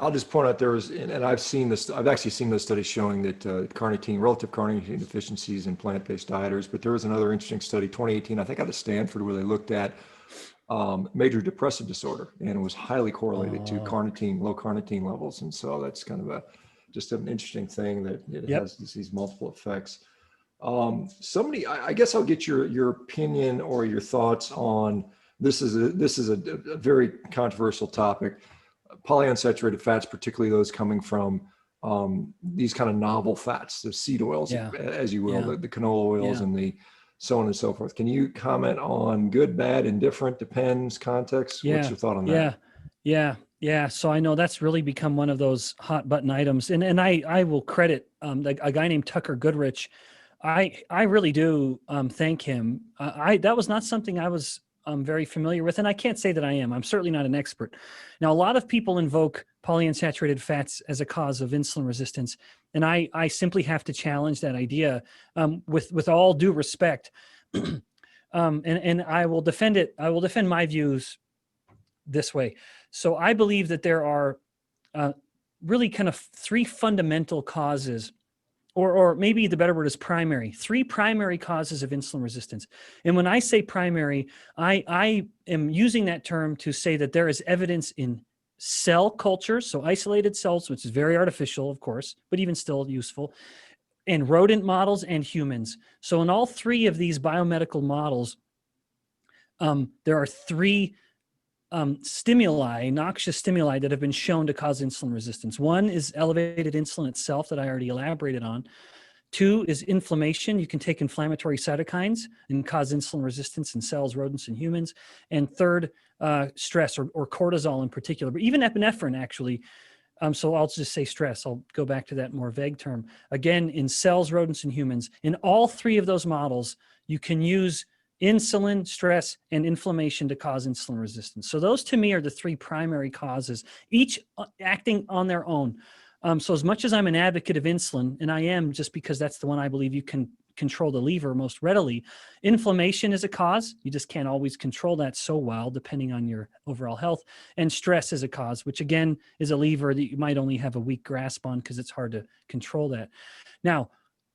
A: I'll just point out and I've actually seen those studies showing that relative carnitine deficiencies in plant-based dieters, but there was another interesting study, 2018, I think out of Stanford, where they looked at major depressive disorder, and it was highly correlated to low carnitine levels. And so that's kind of just an interesting thing, that it has these multiple effects. I guess I'll get your opinion or your thoughts on this. Is a very controversial topic. Polyunsaturated fats, particularly those coming from these kind of novel fats, the seed oils, as you will, the canola oils and the so on and so forth. Can you comment on good, bad, indifferent, depends, context? What's
B: Yeah,
A: your thought on that?
B: yeah. So I know that's really become one of those hot button items, and I will credit a guy named Tucker Goodrich. I really do thank him. That was not something I was very familiar with, and I can't say that I am. I'm certainly not an expert. Now, a lot of people invoke polyunsaturated fats as a cause of insulin resistance, and I simply have to challenge that idea with all due respect. And I will defend it. I will defend my views this way. So I believe that there are really kind of three fundamental causes, or maybe the better word is primary, three primary causes of insulin resistance. And when I say primary, I am using that term to say that there is evidence in cell cultures, so isolated cells, which is very artificial, of course, but even still useful, and rodent models and humans. So in all three of these biomedical models, there are three stimuli, noxious stimuli that have been shown to cause insulin resistance. One is elevated insulin itself that I already elaborated on. Two is inflammation. You can take inflammatory cytokines and cause insulin resistance in cells, rodents, and humans. And third, stress or cortisol in particular, but even epinephrine actually. So I'll just say stress. I'll go back to that more vague term. Again, in cells, rodents, and humans, in all three of those models, you can use insulin, stress, and inflammation to cause insulin resistance. So those to me are the three primary causes, each acting on their own. So as much as I'm an advocate of insulin, and I am just because that's the one I believe you can control the lever most readily, inflammation is a cause. You just can't always control that so well, depending on your overall health. And stress is a cause, which again is a lever that you might only have a weak grasp on because it's hard to control that. Now,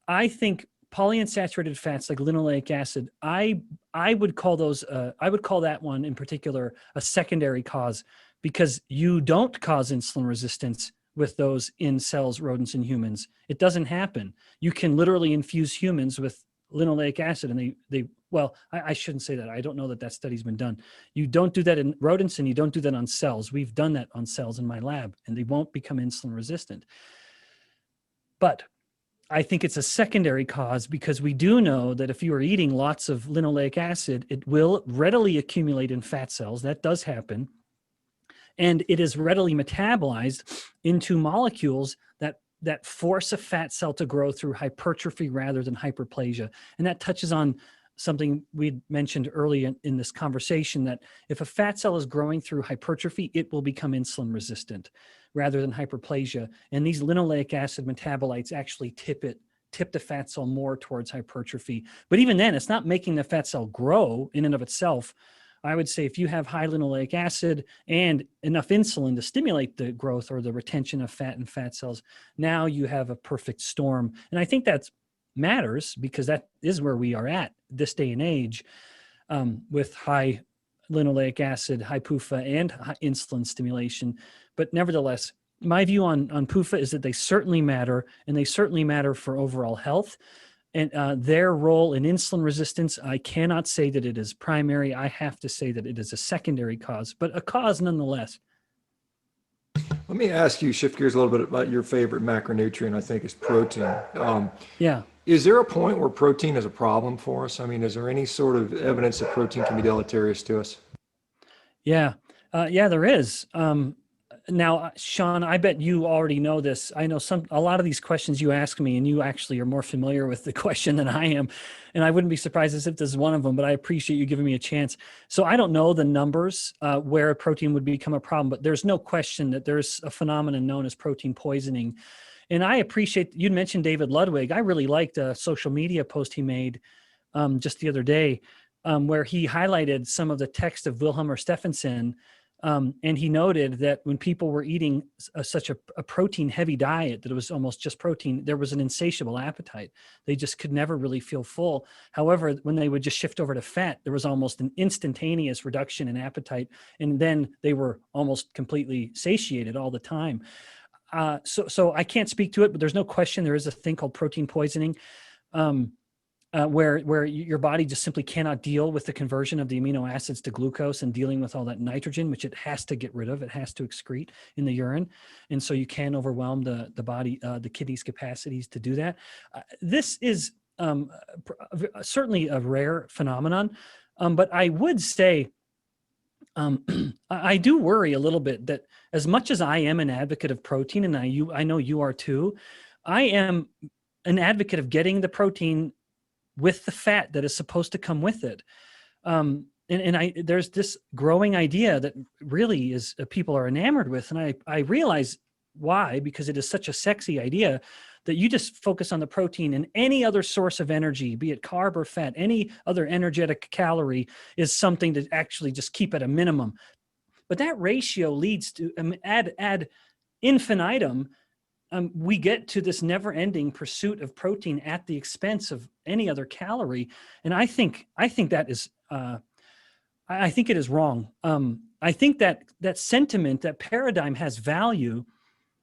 B: I think polyunsaturated fats like linoleic acid, I would call those, I would call that one in particular a secondary cause, because you don't cause insulin resistance with those in cells, rodents, and humans. It doesn't happen. You can literally infuse humans with linoleic acid and well, I shouldn't say that. I don't know that that study's been done. You don't do that in rodents and you don't do that on cells. We've done that on cells in my lab and they won't become insulin resistant. But I think it's a secondary cause because we do know that if you are eating lots of linoleic acid, it will readily accumulate in fat cells. That does happen. And it is readily metabolized into molecules that force a fat cell to grow through hypertrophy rather than hyperplasia. And that touches on something we mentioned early in this conversation, that if a fat cell is growing through hypertrophy, it will become insulin resistant rather than hyperplasia. And these linoleic acid metabolites actually tip the fat cell more towards hypertrophy. But even then, it's not making the fat cell grow in and of itself. I would say if you have high linoleic acid and enough insulin to stimulate the growth or the retention of fat in fat cells, now you have a perfect storm. And I think that matters because that is where we are at this day and age, with high linoleic acid, high PUFA, and high insulin stimulation. But nevertheless, my view on PUFA is that they certainly matter, and they certainly matter for overall health. And their role in insulin resistance, I cannot say that it is primary. I have to say that it is a secondary cause, but a cause nonetheless.
A: Let me ask you, shift gears a little bit about your favorite macronutrient, I think is protein.
B: Yeah.
A: Is there a point where protein is a problem for us? I mean, is there any sort of evidence that protein can be deleterious to us?
B: Yeah. Yeah, there is. Now, Shawn, I bet you already know this. I know a lot of these questions you ask me, and you actually are more familiar with the question than I am. And I wouldn't be surprised if this is one of them, but I appreciate you giving me a chance. So I don't know the numbers where protein would become a problem, but there's no question that there's a phenomenon known as protein poisoning. And I appreciate, you mentioned David Ludwig. I really liked a social media post he made just the other day where he highlighted some of the text of Wilhelm Stephenson. And he noted that when people were eating such a protein-heavy diet that it was almost just protein, there was an insatiable appetite. They just could never really feel full. However, when they would just shift over to fat, there was almost an instantaneous reduction in appetite, and then they were almost completely satiated all the time. So I can't speak to it, but there's no question there is a thing called protein poisoning. Where your body just simply cannot deal with the conversion of the amino acids to glucose and dealing with all that nitrogen, which it has to get rid of. It has to excrete in the urine. And so you can overwhelm the body, the kidneys' capacities to do that. This is certainly a rare phenomenon. But I would say, I do worry a little bit that as much as I am an advocate of protein, and I know you are too, I am an advocate of getting the protein with the fat that is supposed to come with it. There's this growing idea that really is people are enamored with, and I realize why, because it is such a sexy idea that you just focus on the protein, and any other source of energy, be it carb or fat, any other energetic calorie is something to actually just keep at a minimum. But that ratio leads to ad infinitum. We get to this never-ending pursuit of protein at the expense of any other calorie, and I think that is I think it is wrong. I think that sentiment, that paradigm, has value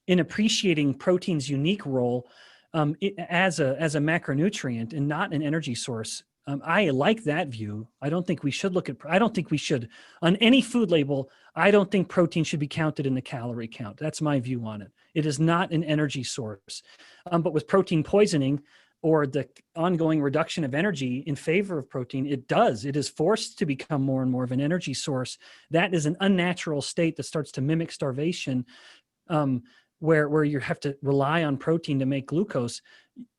B: in appreciating protein's unique role as a macronutrient and not an energy source. I like that view. I don't think we should on any food label, I don't think protein should be counted in the calorie count. That's my view on it. It is not an energy source. But with protein poisoning or the ongoing reduction of energy in favor of protein, it is forced to become more and more of an energy source. That is an unnatural state that starts to mimic starvation, where you have to rely on protein to make glucose.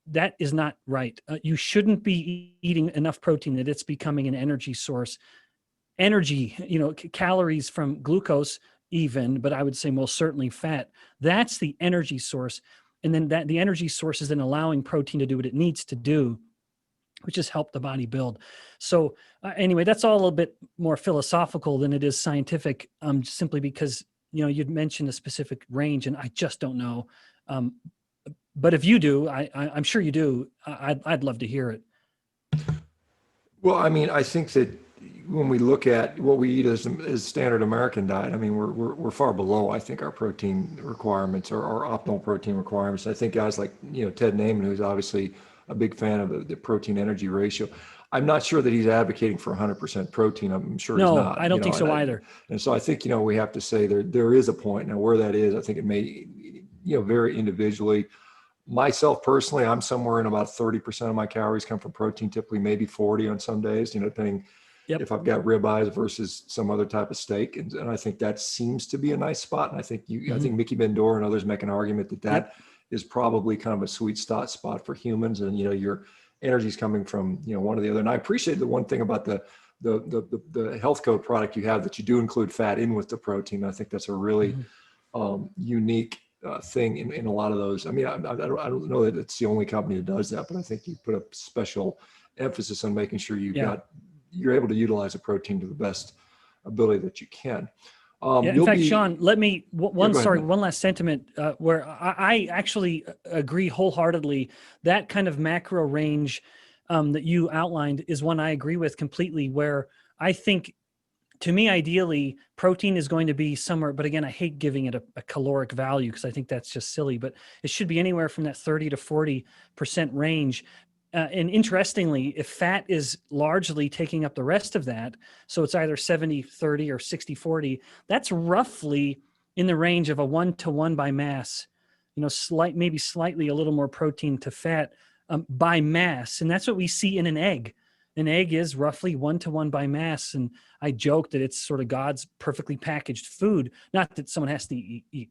B: That is not right. You shouldn't be eating enough protein that it's becoming an energy source. Energy, calories from glucose even, but I would say most certainly fat. That's the energy source. And then the energy source is then allowing protein to do what it needs to do, which is help the body build. So anyway, that's all a little bit more philosophical than it is scientific, simply because, you'd mentioned a specific range and I just don't know. But if you do, I'm sure you do, I'd love to hear it.
A: Well, I mean, I think that when we look at what we eat as standard American diet, I mean, we're far below, I think, our protein requirements or our optimal protein requirements. I think guys like, Ted Naiman, who's obviously a big fan of the protein energy ratio, I'm not sure that he's advocating for 100% protein. I'm sure he's not.
B: No, I don't think so either.
A: And so I think, we have to say there is a point. Now, where that is, I think it may, vary individually. Myself personally, I'm somewhere in about 30% of my calories come from protein, typically maybe 40 on some days, depending if I've got ribeyes versus some other type of steak. And I think that seems to be a nice spot. And I think I think Mickey Bendor and others make an argument that is probably kind of a sweet spot for humans. And, your energy is coming from, one or the other. And I appreciate the one thing about the health code product you have, that you do include fat in with the protein. I think that's a really unique thing in a lot of those. I mean, I don't know that it's the only company that does that, but I think you put a special emphasis on making sure you're able to utilize a protein to the best ability that you can.
B: In fact, Sean, let me, one last sentiment where I actually agree wholeheartedly. That kind of macro range that you outlined is one I agree with completely, where I think, to me, ideally, protein is going to be somewhere, but again, I hate giving it a caloric value because I think that's just silly, but it should be anywhere from that 30 to 40% range. And interestingly, if fat is largely taking up the rest of that, so it's either 70-30 or 60-40, that's roughly in the range of a 1-to-1 by mass, maybe slightly a little more protein to fat by mass. And that's what we see in an egg. An egg is roughly 1-to-1 by mass. And I joke that it's sort of God's perfectly packaged food. Not that someone has to eat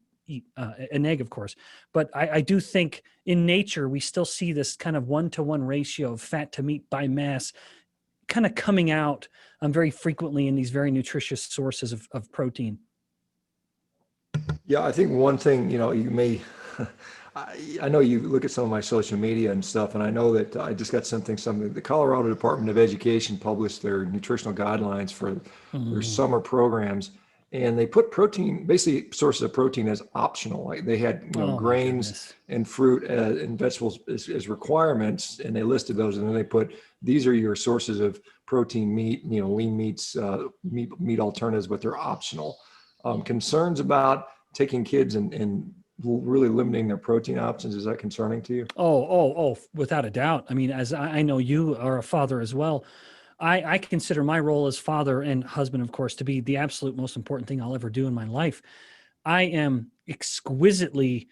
B: an egg, of course, but I do think in nature, we still see this kind of 1-to-1 ratio of fat to meat by mass kind of coming out very frequently in these very nutritious sources of protein.
A: Yeah, I think one thing, you may, I know you look at some of my social media and stuff, and I know that I just got something, the Colorado Department of Education published their nutritional guidelines for their summer programs. And they put protein, basically sources of protein, as optional. Like they had grains and fruit and vegetables as requirements, and they listed those. And then they put, these are your sources of protein, meat, lean meats, meat alternatives, but they're optional. Concerns about taking kids and really limiting their protein options, is that concerning to you?
B: Oh, without a doubt. I mean, as I know you are a father as well. I consider my role as father and husband, of course, to be the absolute most important thing I'll ever do in my life. I am exquisitely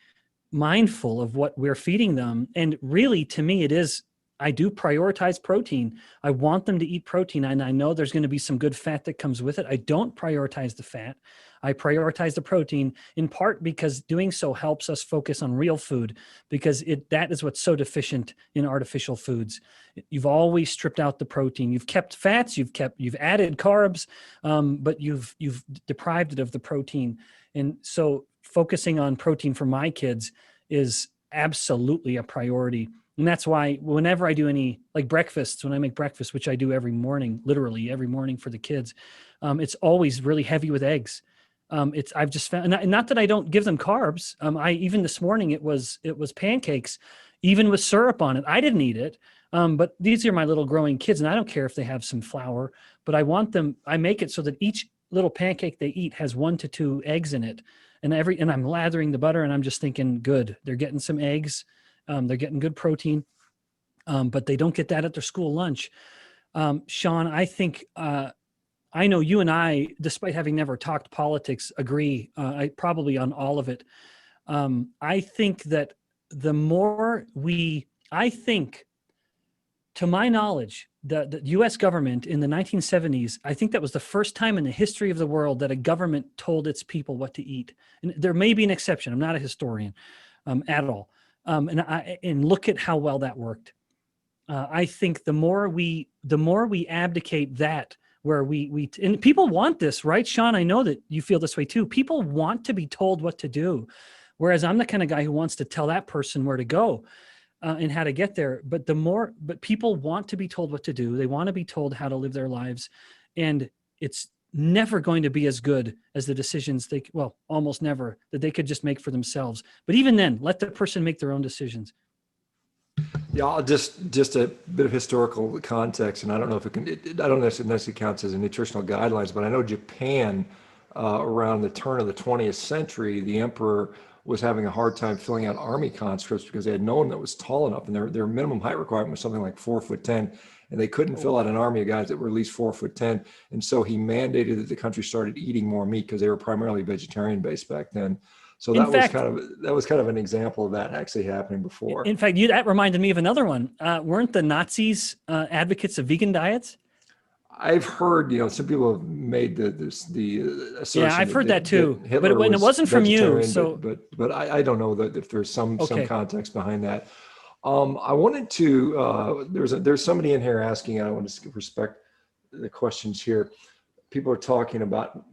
B: mindful of what we're feeding them. And really, to me, it is I do prioritize protein. I want them to eat protein, and I know there's going to be some good fat that comes with it. I don't prioritize the fat. I prioritize the protein, in part because doing so helps us focus on real food, because that is what's so deficient in artificial foods. You've always stripped out the protein. You've kept fats. You've added carbs, but you've deprived it of the protein. And so focusing on protein for my kids is absolutely a priority. And that's why whenever I do any like breakfasts, when I make breakfast, which I do every morning, literally every morning for the kids, it's always really heavy with eggs. I've just found, not that I don't give them carbs. Even this morning it was pancakes, even with syrup on it. I didn't eat it. But these are my little growing kids, and I don't care if they have some flour, but I make it so that each little pancake they eat has 1 to 2 eggs in it. And I'm lathering the butter, and I'm just thinking, good, they're getting some eggs. They're getting good protein, but they don't get that at their school lunch. Shawn, I think, I know you and I, despite having never talked politics, agree probably on all of it. I think that I think, to my knowledge, the US government in the 1970s, I think that was the first time in the history of the world that a government told its people what to eat. And there may be an exception. I'm not a historian at all. And look at how well that worked. I think the more we abdicate that, where and people want this, right, Shawn? I know that you feel this way too. People want to be told what to do, whereas I'm the kind of guy who wants to tell that person where to go and how to get there. But people want to be told what to do. They want to be told how to live their lives, and it's never going to be as good as the decisions almost never, that they could just make for themselves. But even then, let the person make their own decisions.
A: Yeah, I'll just a bit of historical context, and I don't know if I don't necessarily counts as a nutritional guidelines, but I know Japan, around the turn of the 20th century, the emperor was having a hard time filling out army conscripts because they had no one that was tall enough, and their minimum height requirement was something like 4'10", and they couldn't fill out an army of guys that were at least 4'10", and so he mandated that the country started eating more meat because they were primarily vegetarian based back then. So that was kind of an example of that actually happening before.
B: In fact, that reminded me of another one. Weren't the Nazis advocates of vegan diets?
A: I've heard, some people have made the assertion.
B: Yeah, I've heard that too.
A: Hitler
B: but it wasn't from you, so
A: but I don't know that if there's some context behind that. I wanted to. There's somebody in here asking. I want to respect the questions here. People are talking about,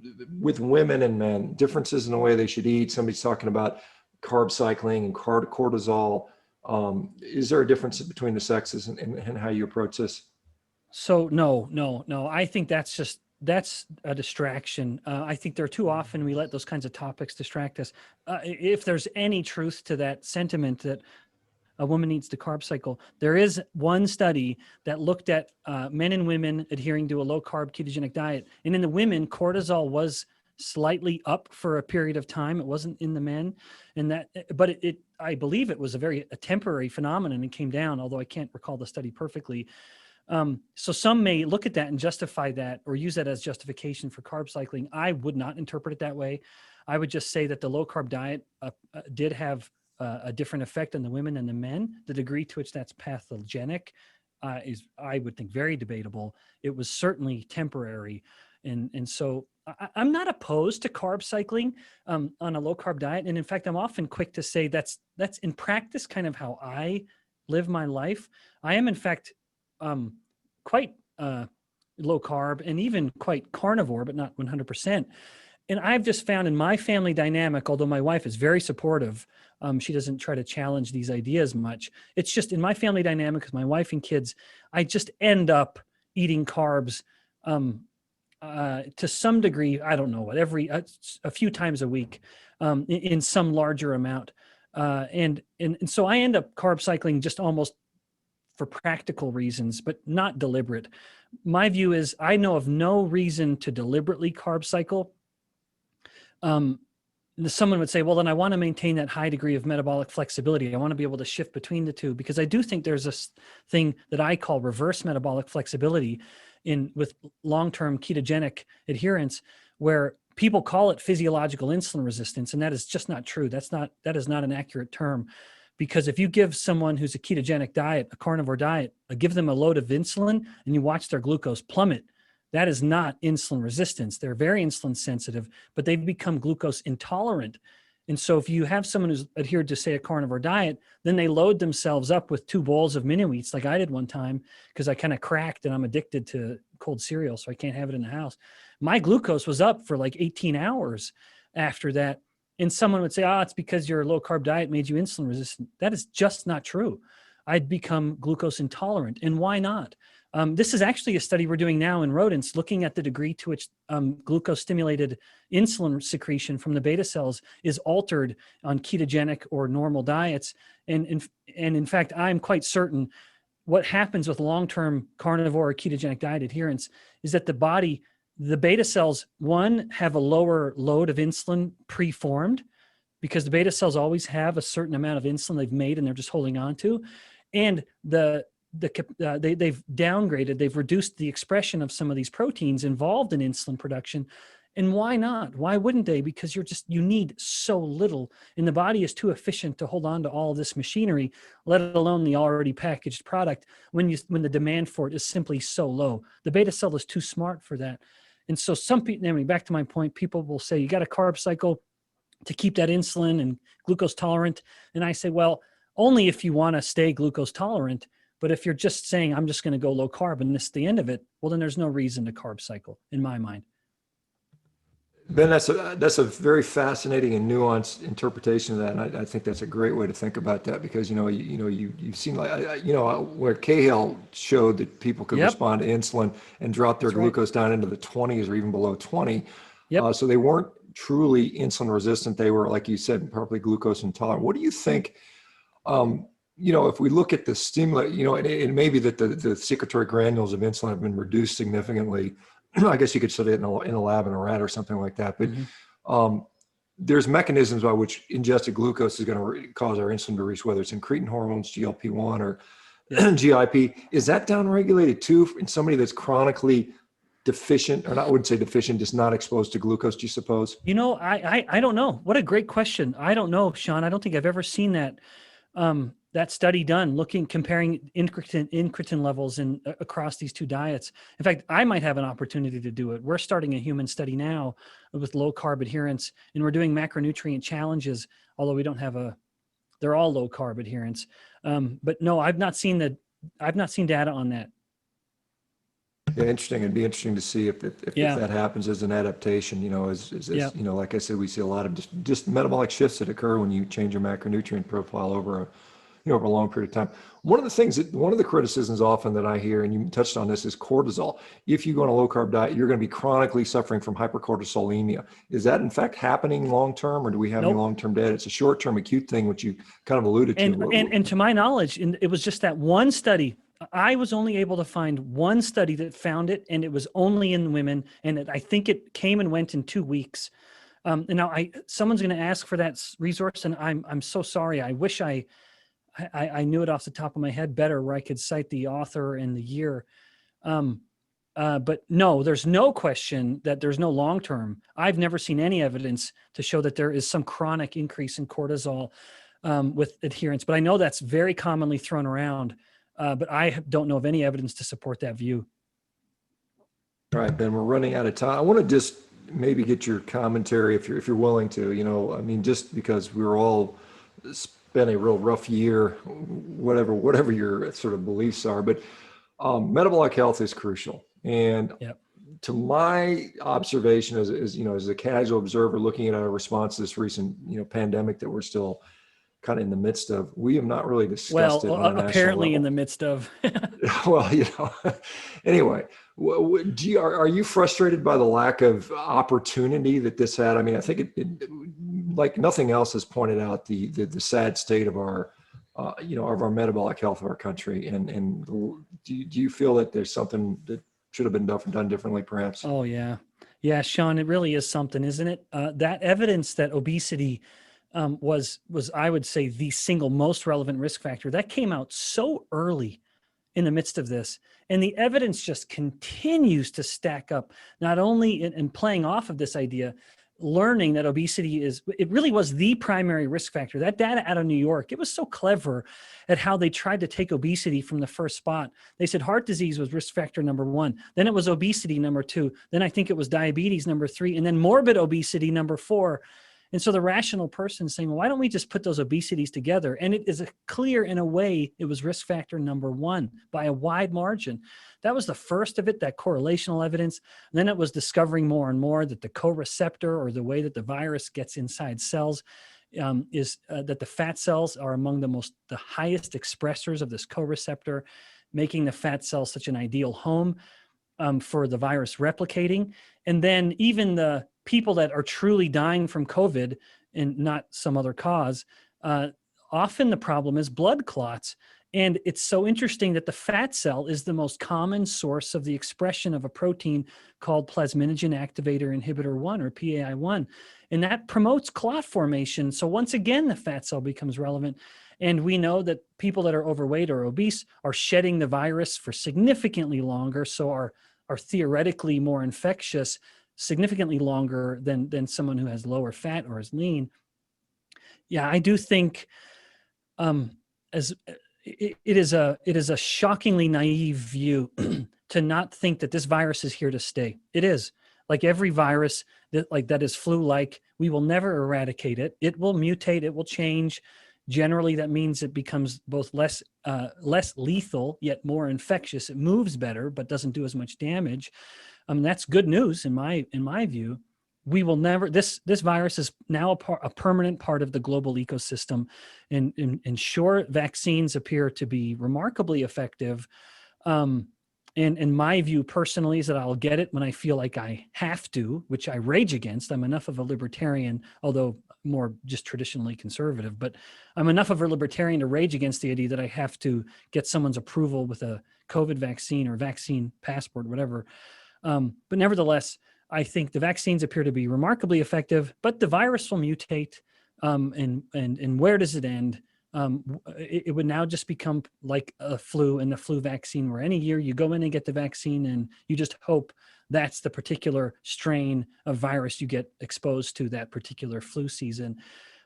A: with women and men, differences in the way they should eat. Somebody's talking about carb cycling and cortisol. Is there a difference between the sexes and how you approach this?
B: So no. I think that's a distraction. I think there are too often we let those kinds of topics distract us. If there's any truth to that sentiment that a woman needs to carb cycle, there is one study that looked at men and women adhering to a low carb ketogenic diet. And in the women, cortisol was slightly up for a period of time. It wasn't in the men. But I believe it was a temporary phenomenon and came down, although I can't recall the study perfectly. So some may look at that and justify that, or use that as justification for carb cycling. I would not interpret it that way. I would just say that the low carb diet did have a different effect on the women and the men. The degree to which that's pathogenic is, I would think, very debatable. It was certainly temporary. And so I'm not opposed to carb cycling on a low carb diet. And in fact, I'm often quick to say that's in practice kind of how I live my life. I am, in fact, quite low carb and even quite carnivore, but not 100%. And I've just found in my family dynamic, although my wife is very supportive, she doesn't try to challenge these ideas much. It's just in my family dynamic with my wife and kids, I just end up eating carbs to some degree. I don't know what, a few times a week in some larger amount. And so I end up carb cycling just almost for practical reasons, but not deliberate. My view is I know of no reason to deliberately carb cycle. Someone would say, well, then I want to maintain that high degree of metabolic flexibility. I want to be able to shift between the two, because I do think there's this thing that I call reverse metabolic flexibility with long-term ketogenic adherence, where people call it physiological insulin resistance. And that is just not true. That is not an accurate term. Because if you give someone who's a ketogenic diet, a carnivore diet, give them a load of insulin and you watch their glucose plummet, that is not insulin resistance. They're very insulin sensitive, but they've become glucose intolerant. And so if you have someone who's adhered to, say, a carnivore diet, then they load themselves up with 2 bowls of mini wheats like I did one time because I kind of cracked and I'm addicted to cold cereal, so I can't have it in the house. My glucose was up for like 18 hours after that. And someone would say, it's because your low carb diet made you insulin resistant. That is just not true. I'd become glucose intolerant. And why not? This is actually a study we're doing now in rodents, looking at the degree to which glucose-stimulated insulin secretion from the beta cells is altered on ketogenic or normal diets. And in fact, I'm quite certain what happens with long-term carnivore or ketogenic diet adherence is that the beta cells, one, have a lower load of insulin preformed because the beta cells always have a certain amount of insulin they've made and they're just holding on to. And they've downgraded, they've reduced the expression of some of these proteins involved in insulin production. And why not? Why wouldn't they? Because you need so little, and the body is too efficient to hold on to all this machinery, let alone the already packaged product when the demand for it is simply so low. The beta cell is too smart for that. And so some people, back to my point, people will say, you got a carb cycle to keep that insulin and glucose tolerant. And I say, well, only if you want to stay glucose tolerant. But if you're just saying, I'm just going to go low carb and this is the end of it, well, then there's no reason to carb cycle in my mind.
A: Ben, that's a very fascinating and nuanced interpretation of that, and I think that's a great way to think about that because you've seen where Cahill showed that people could respond to insulin and drop their glucose down into the 20s or even below 20. So they weren't truly insulin resistant; they were, like you said, probably glucose intolerant. What do you think? If we look at the stimulus, it may be that the secretory granules of insulin have been reduced significantly. I guess you could study it in a lab in a rat or something like that. But there's mechanisms by which ingested glucose is going to cause our insulin to reach, whether it's incretin hormones, GLP-1 or GIP. Is that downregulated too in somebody that's chronically deficient, or I wouldn't say deficient, just not exposed to glucose, do you suppose?
B: I don't know. What a great question. I don't know, Sean. I don't think I've ever seen that. That study done comparing incretin levels across these 2 diets. In fact, I might have an opportunity to do it. We're starting a human study now with low carb adherence, and we're doing macronutrient challenges, although we don't have they're all low carb adherence. But no, I've not seen data on that.
A: Yeah, interesting. It'd be interesting to see if that happens as an adaptation, like I said, we see a lot of just metabolic shifts that occur when you change your macronutrient profile over a long period of time. One of the criticisms often that I hear, and you touched on this, is cortisol. If you go on a low carb diet, you're going to be chronically suffering from hypercortisolemia. Is that in fact happening long term, or do we have any long term data? It's a short term acute thing, which you kind of alluded to.
B: And to my knowledge, it was just that one study. I was only able to find one study that found it, and it was only in women. And I think it came and went in 2 weeks. And now someone's going to ask for that resource, and I'm so sorry. I wish I knew it off the top of my head better, where I could cite the author and the year. But no, there's no question that there's no long-term. I've never seen any evidence to show that there is some chronic increase in cortisol with adherence. But I know that's very commonly thrown around. But I don't know of any evidence to support that view.
A: All right, Ben, we're running out of time. I want to just maybe get your commentary if you're willing to, just because we're all been a real rough year, whatever your sort of beliefs are, but metabolic health is crucial. And to my observation as a casual observer looking at our response to this recent, pandemic that we're still kind of in the midst of, we have not really discussed it on a national
B: apparently
A: level.
B: In the midst of.
A: Well, anyway, are you frustrated by the lack of opportunity that this had? I mean, I think it like nothing else has pointed out the sad state of our, of our metabolic health of our country. And do you feel that there's something that should have been done differently, perhaps?
B: Oh yeah. Yeah, Sean, it really is something, isn't it? That evidence that obesity was I would say the single most relevant risk factor that came out so early in the midst of this, and the evidence just continues to stack up. Not only in playing off of this idea, learning that obesity it really was the primary risk factor. That data out of New York, it was so clever at how they tried to take obesity from the first spot. They said heart disease was risk factor number 1. Then it was obesity number 2. Then I think it was diabetes number 3. And then morbid obesity number 4. And so the rational person saying, well, why don't we just put those obesities together? And it is clear in a way it was risk factor number 1 by a wide margin. That was the first of it, that correlational evidence. And then it was discovering more and more that the co-receptor, or the way that the virus gets inside cells, is that the fat cells are among the highest expressors of this co-receptor, making the fat cells such an ideal home for the virus replicating. And then even the people that are truly dying from COVID and not some other cause, often the problem is blood clots. And it's so interesting that the fat cell is the most common source of the expression of a protein called plasminogen activator inhibitor 1, or PAI1. And that promotes clot formation. So once again, the fat cell becomes relevant. And we know that people that are overweight or obese are shedding the virus for significantly longer, so are theoretically more infectious significantly longer than someone who has lower fat or is lean. Yeah, I do think it is a shockingly naive view to not think that this virus is here to stay. It is. Like every virus that is flu-like, we will never eradicate it. It will mutate, it will change. Generally, that means it becomes both less lethal, yet more infectious. It moves better, but doesn't do as much damage. That's good news in my view. We will never. This virus is now a permanent part of the global ecosystem, and sure, vaccines appear to be remarkably effective. And in my view, personally, is that I'll get it when I feel like I have to, which I rage against. I'm enough of a libertarian, although more just traditionally conservative, but I'm enough of a libertarian to rage against the idea that I have to get someone's approval with a COVID vaccine or vaccine passport, whatever. But nevertheless, I think the vaccines appear to be remarkably effective, but the virus will mutate. And where does it end? It would now just become like a flu and the flu vaccine, where any year you go in and get the vaccine and you just hope that's the particular strain of virus you get exposed to that particular flu season.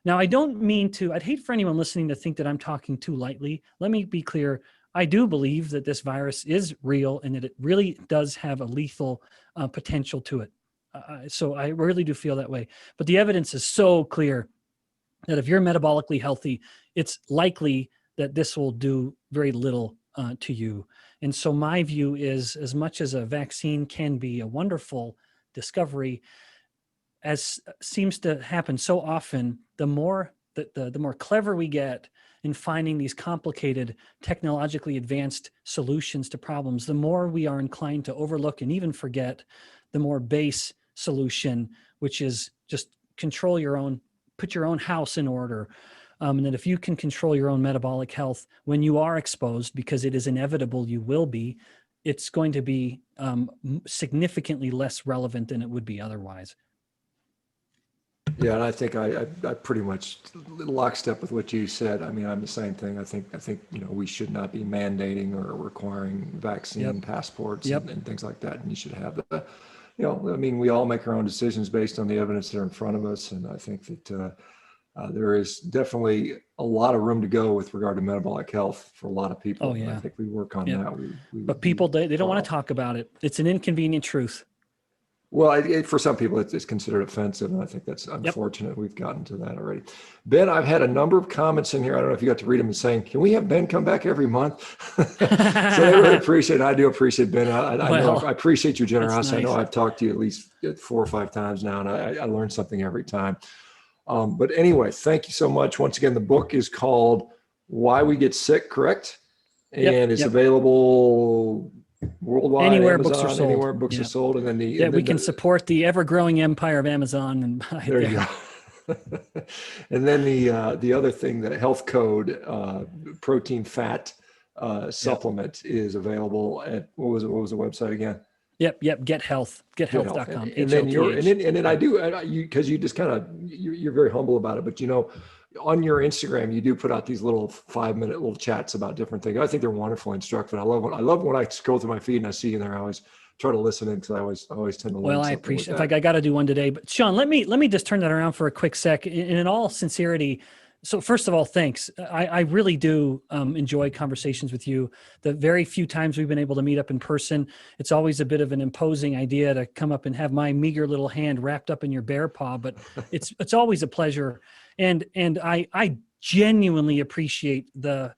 B: Now, I don't mean to, I'd hate for anyone listening to think that I'm talking too lightly. Let me be clear. I do believe that this virus is real and that it really does have a lethal potential to it. So I really do feel that way. But the evidence is so clear that if you're metabolically healthy, it's likely that this will do very little to you. And so my view is, as much as a vaccine can be a wonderful discovery, as seems to happen so often, the more clever we get in finding these complicated, technologically advanced solutions to problems, the more we are inclined to overlook and even forget the more base solution, which is just control your own, put your own house in order. And that if you can control your own metabolic health when you are exposed, because it is inevitable you will be, it's going to be significantly less relevant than it would be otherwise.
A: Yeah, and I think I pretty much lockstep with what you said. I mean, I'm the same thing. I think we should not be mandating or requiring vaccine passports and things like that. And you should have the, I mean, we all make our own decisions based on the evidence that are in front of us. And I think that there is definitely a lot of room to go with regard to metabolic health for a lot of people.
B: Oh, yeah.
A: And I think we work on that.
B: But people, they don't want to talk about it. It's an inconvenient truth.
A: Well, for some people, it's considered offensive, and I think that's unfortunate. We've gotten to that already. Ben, I've had a number of comments in here. I don't know if you got to read them, and saying, "Can we have Ben come back every month?" So they really appreciate it. I do appreciate Ben. I appreciate your generosity. Nice. I know I've talked to you at least 4 or 5 times now, and I learn something every time. But anyway, thank you so much. Once again, the book is called "Why We Get Sick," correct? And it's available worldwide,
B: anywhere
A: Amazon,
B: books are sold.
A: Anywhere books are sold, and then
B: we can support the ever-growing empire of Amazon and buy
A: there you go. And then the other thing, the health code protein fat supplement is available at what was the website again?
B: Gethealth.com.
A: And then I do, because you just kind of you're very humble about it, but on your Instagram, you do put out these little 5-minute little chats about different things. I think they're wonderfully instructive. I love when I scroll through my feed and I see you there. I always try to listen in because I always tend to learn.
B: Well, I
A: something with
B: appreciate. In
A: that.
B: fact, I got to do one today. But Shawn, let me just turn that around for a quick sec. In all sincerity, so first of all, thanks. I really do enjoy conversations with you. The very few times we've been able to meet up in person, it's always a bit of an imposing idea to come up and have my meager little hand wrapped up in your bear paw. But it's always a pleasure, and I genuinely appreciate the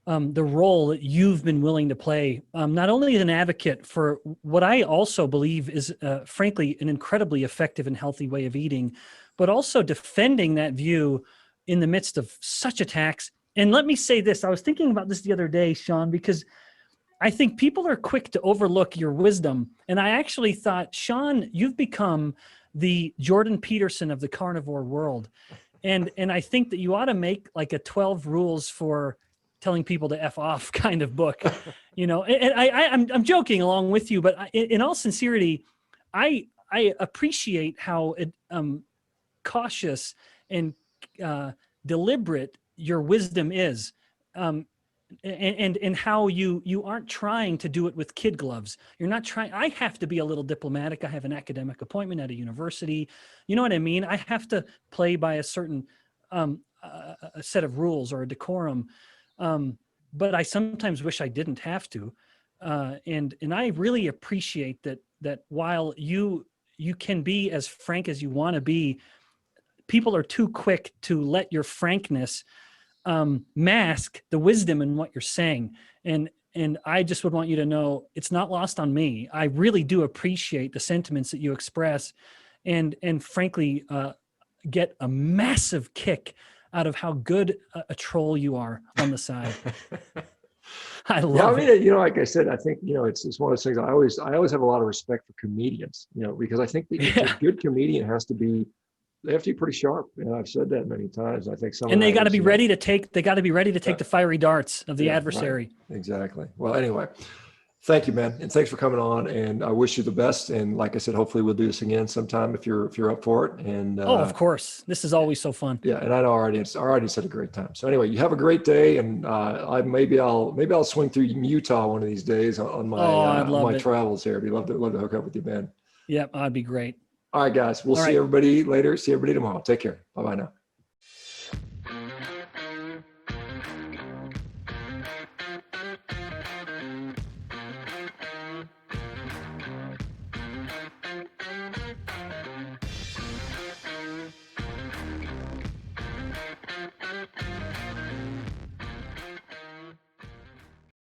B: role that you've been willing to play, not only as an advocate for what I also believe is, frankly, an incredibly effective and healthy way of eating, but also defending that view in the midst of such attacks. And let me say this, I was thinking about this the other day, Shawn, because I think people are quick to overlook your wisdom. And I actually thought, Shawn, you've become the Jordan Peterson of the carnivore world. And I think that you ought to make like a 12 rules for telling people to F off kind of book, you know. And I'm joking along with you, but in all sincerity, I appreciate how cautious and deliberate your wisdom is, and how you aren't trying to do it with kid gloves. You're not trying. I have to be a little diplomatic. I have an academic appointment at a university. You know what I mean? I have to play by a certain a set of rules or a decorum. But I sometimes wish I didn't have to. And I really appreciate that while you can be as frank as you want to be, people are too quick to let your frankness mask the wisdom in what you're saying. And I just would want you to know it's not lost on me. I really do appreciate the sentiments that you express, and frankly, get a massive kick out of how good a troll you are on the side. I love it.
A: You know, like I said, I think, you know, it's one of those things. I always have a lot of respect for comedians, you know, because I think a good comedian they have to be pretty sharp. You know, I've said that many times. I think
B: and they got to be ready to take the fiery darts of the adversary.
A: Right. Exactly. Well, anyway, thank you, man. And thanks for coming on, and I wish you the best. And like I said, hopefully we'll do this again sometime if you're up for it. And
B: of course, this is always so fun.
A: Yeah. And I know our audience had a great time. So anyway, you have a great day. And maybe I'll swing through Utah one of these days on my travels here. I'd love to hook up with you, man.
B: Yep. That'd be great.
A: All right, guys. We'll see everybody later. See everybody tomorrow. Take care. Bye-bye now.